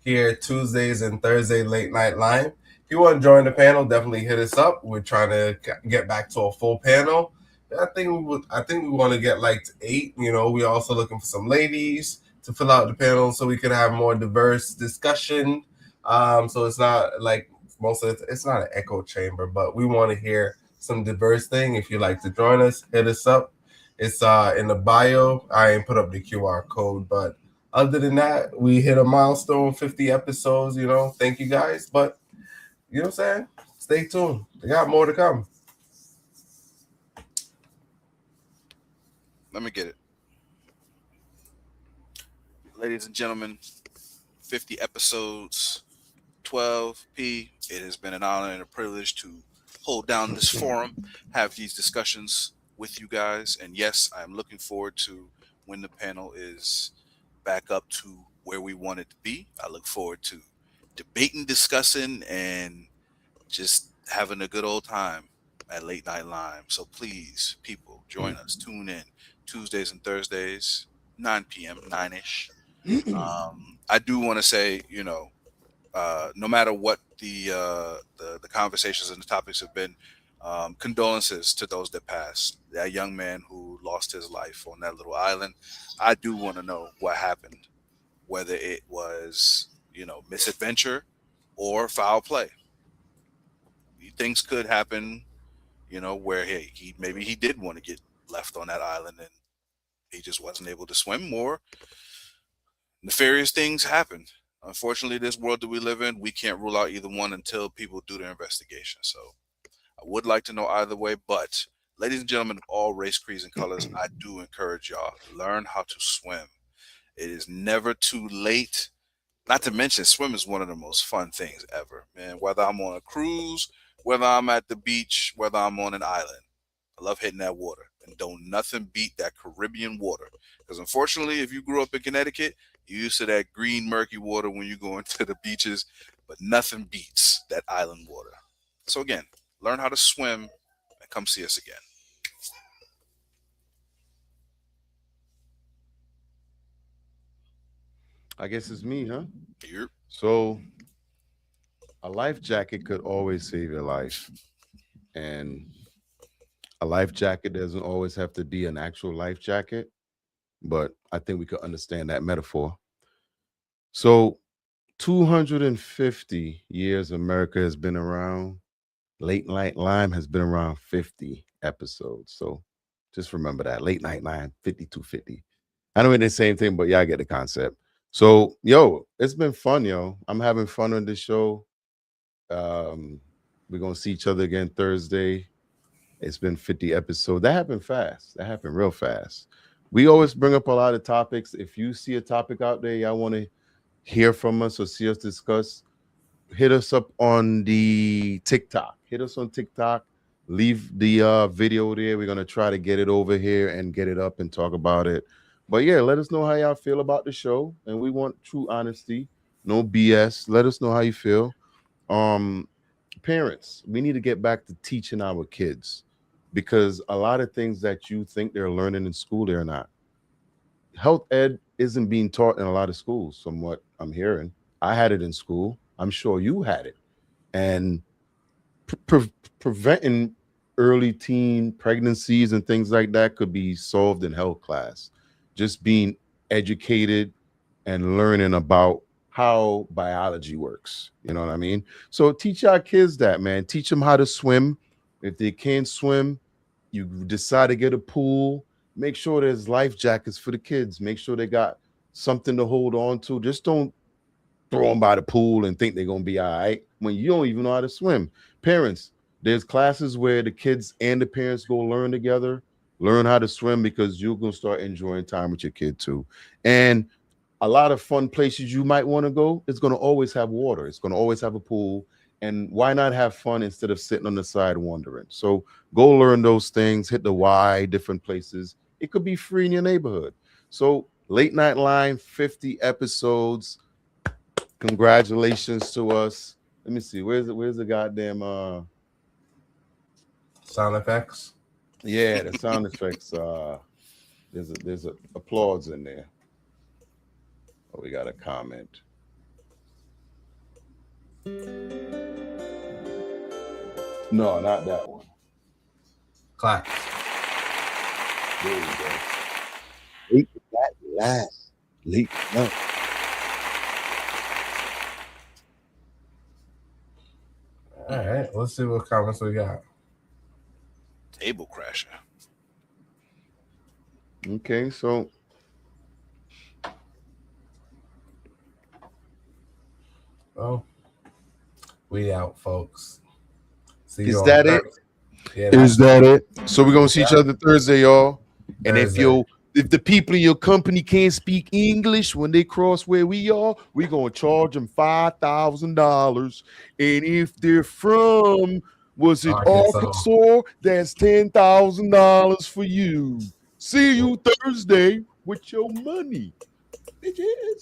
here Tuesdays and Thursday late night live. If you want to join the panel, definitely hit us up. We're trying to get back to a full panel. I think we want to get like 8. You know, we're also looking for some ladies to fill out the panel so we can have more diverse discussion. So it's not like it's not an echo chamber, but we want to hear some diverse thing. If you'd like to join us, hit us up. It's in the bio. I ain't put up the QR code, but other than that, we hit a milestone, 50 episodes, you know. Thank you guys. But you know what I'm saying? Stay tuned. They got more to come. Let me get it. Ladies and gentlemen, 50 episodes, 12P. It has been an honor and a privilege to hold down this forum, have these discussions with you guys. And yes, I'm looking forward to when the panel is back up to where we want it to be. I look forward to debating, discussing, and just having a good old time at Late Night Lime. So please, people, join us. Tune in Tuesdays and Thursdays, 9 p.m., 9-ish. I do want to say, you know, no matter what the conversations and the topics have been, condolences to those that passed. That young man who lost his life on that little island. I do want to know what happened, whether it was, you know, misadventure or foul play. Things could happen, you know, where he maybe he did want to get left on that island and he just wasn't able to swim. More nefarious things happen. Unfortunately, this world that we live in, we can't rule out either one until people do their investigation. So I would like to know either way, but ladies and gentlemen of all race, creeds, and colors, I do encourage y'all, learn how to swim. It is never too late. Not to mention, swim is one of the most fun things ever, man. Whether I'm on a cruise, whether I'm at the beach, whether I'm on an island, I love hitting that water. And don't nothing beat that Caribbean water. Because unfortunately, if you grew up in Connecticut, you're used to that green, murky water when you go into the beaches, but nothing beats that island water. So again, learn how to swim and come see us again. I guess it's me, huh? Yep. So a life jacket could always save your life. And a life jacket doesn't always have to be an actual life jacket, but I think we could understand that metaphor. So 250 years America has been around. Late Night Lime has been around 50 episodes. So just remember that. Late Night Lime, 5250. I know it's the same thing, but yeah, I get the concept. So, yo, it's been fun, yo. I'm having fun on this show. We're going to see each other again Thursday. It's been 50 episodes. That happened fast. That happened real fast. We always bring up a lot of topics. If you see a topic out there, y'all want to hear from us or see us discuss, hit us up on the TikTok. Hit us on TikTok. Leave the video there. We're going to try to get it over here and get it up and talk about it. But yeah, let us know how y'all feel about the show. And we want true honesty, no BS. Let us know how you feel. Parents, we need to get back to teaching our kids, because a lot of things that you think they're learning in school, they're not. Health ed isn't being taught in a lot of schools, from what I'm hearing. I had it in school. I'm sure you had it. And preventing early teen pregnancies and things like that could be solved in health class. Just being educated and learning about how biology works. You know what I mean? So teach our kids that, man. Teach them how to swim. If they can't swim, you decide to get a pool. Make sure there's life jackets for the kids. Make sure they got something to hold on to. Just don't throw them by the pool and think they're going to be all right when you don't even know how to swim. Parents, there's classes where the kids and the parents go learn together, learn how to swim, because you're going to start enjoying time with your kid too. And a lot of fun places you might want to go, it's going to always have water. It's going to always have a pool. And why not have fun instead of sitting on the side wondering? So go learn those things, hit the Y, different places. It could be free in your neighborhood. So Late Night Line, 50 episodes. Congratulations to us. Let me see. Where's the goddamn sound effects? Yeah, the sound effects. There's a applause in there. Oh, we got a comment. No, not that one. Clap. There you go. Late that last. Late night. All right, let's see what comments we got. Table crasher. Okay, so oh, we out, folks. See is you that on it? Yeah, Is that it? So we're gonna see each other Thursday, y'all. And Thursday. if the people in your company can't speak English when they cross where we are, we're gonna charge them $5,000. And if they're from Arkansas, that's $10,000 for you. See you Thursday with your money, bitches.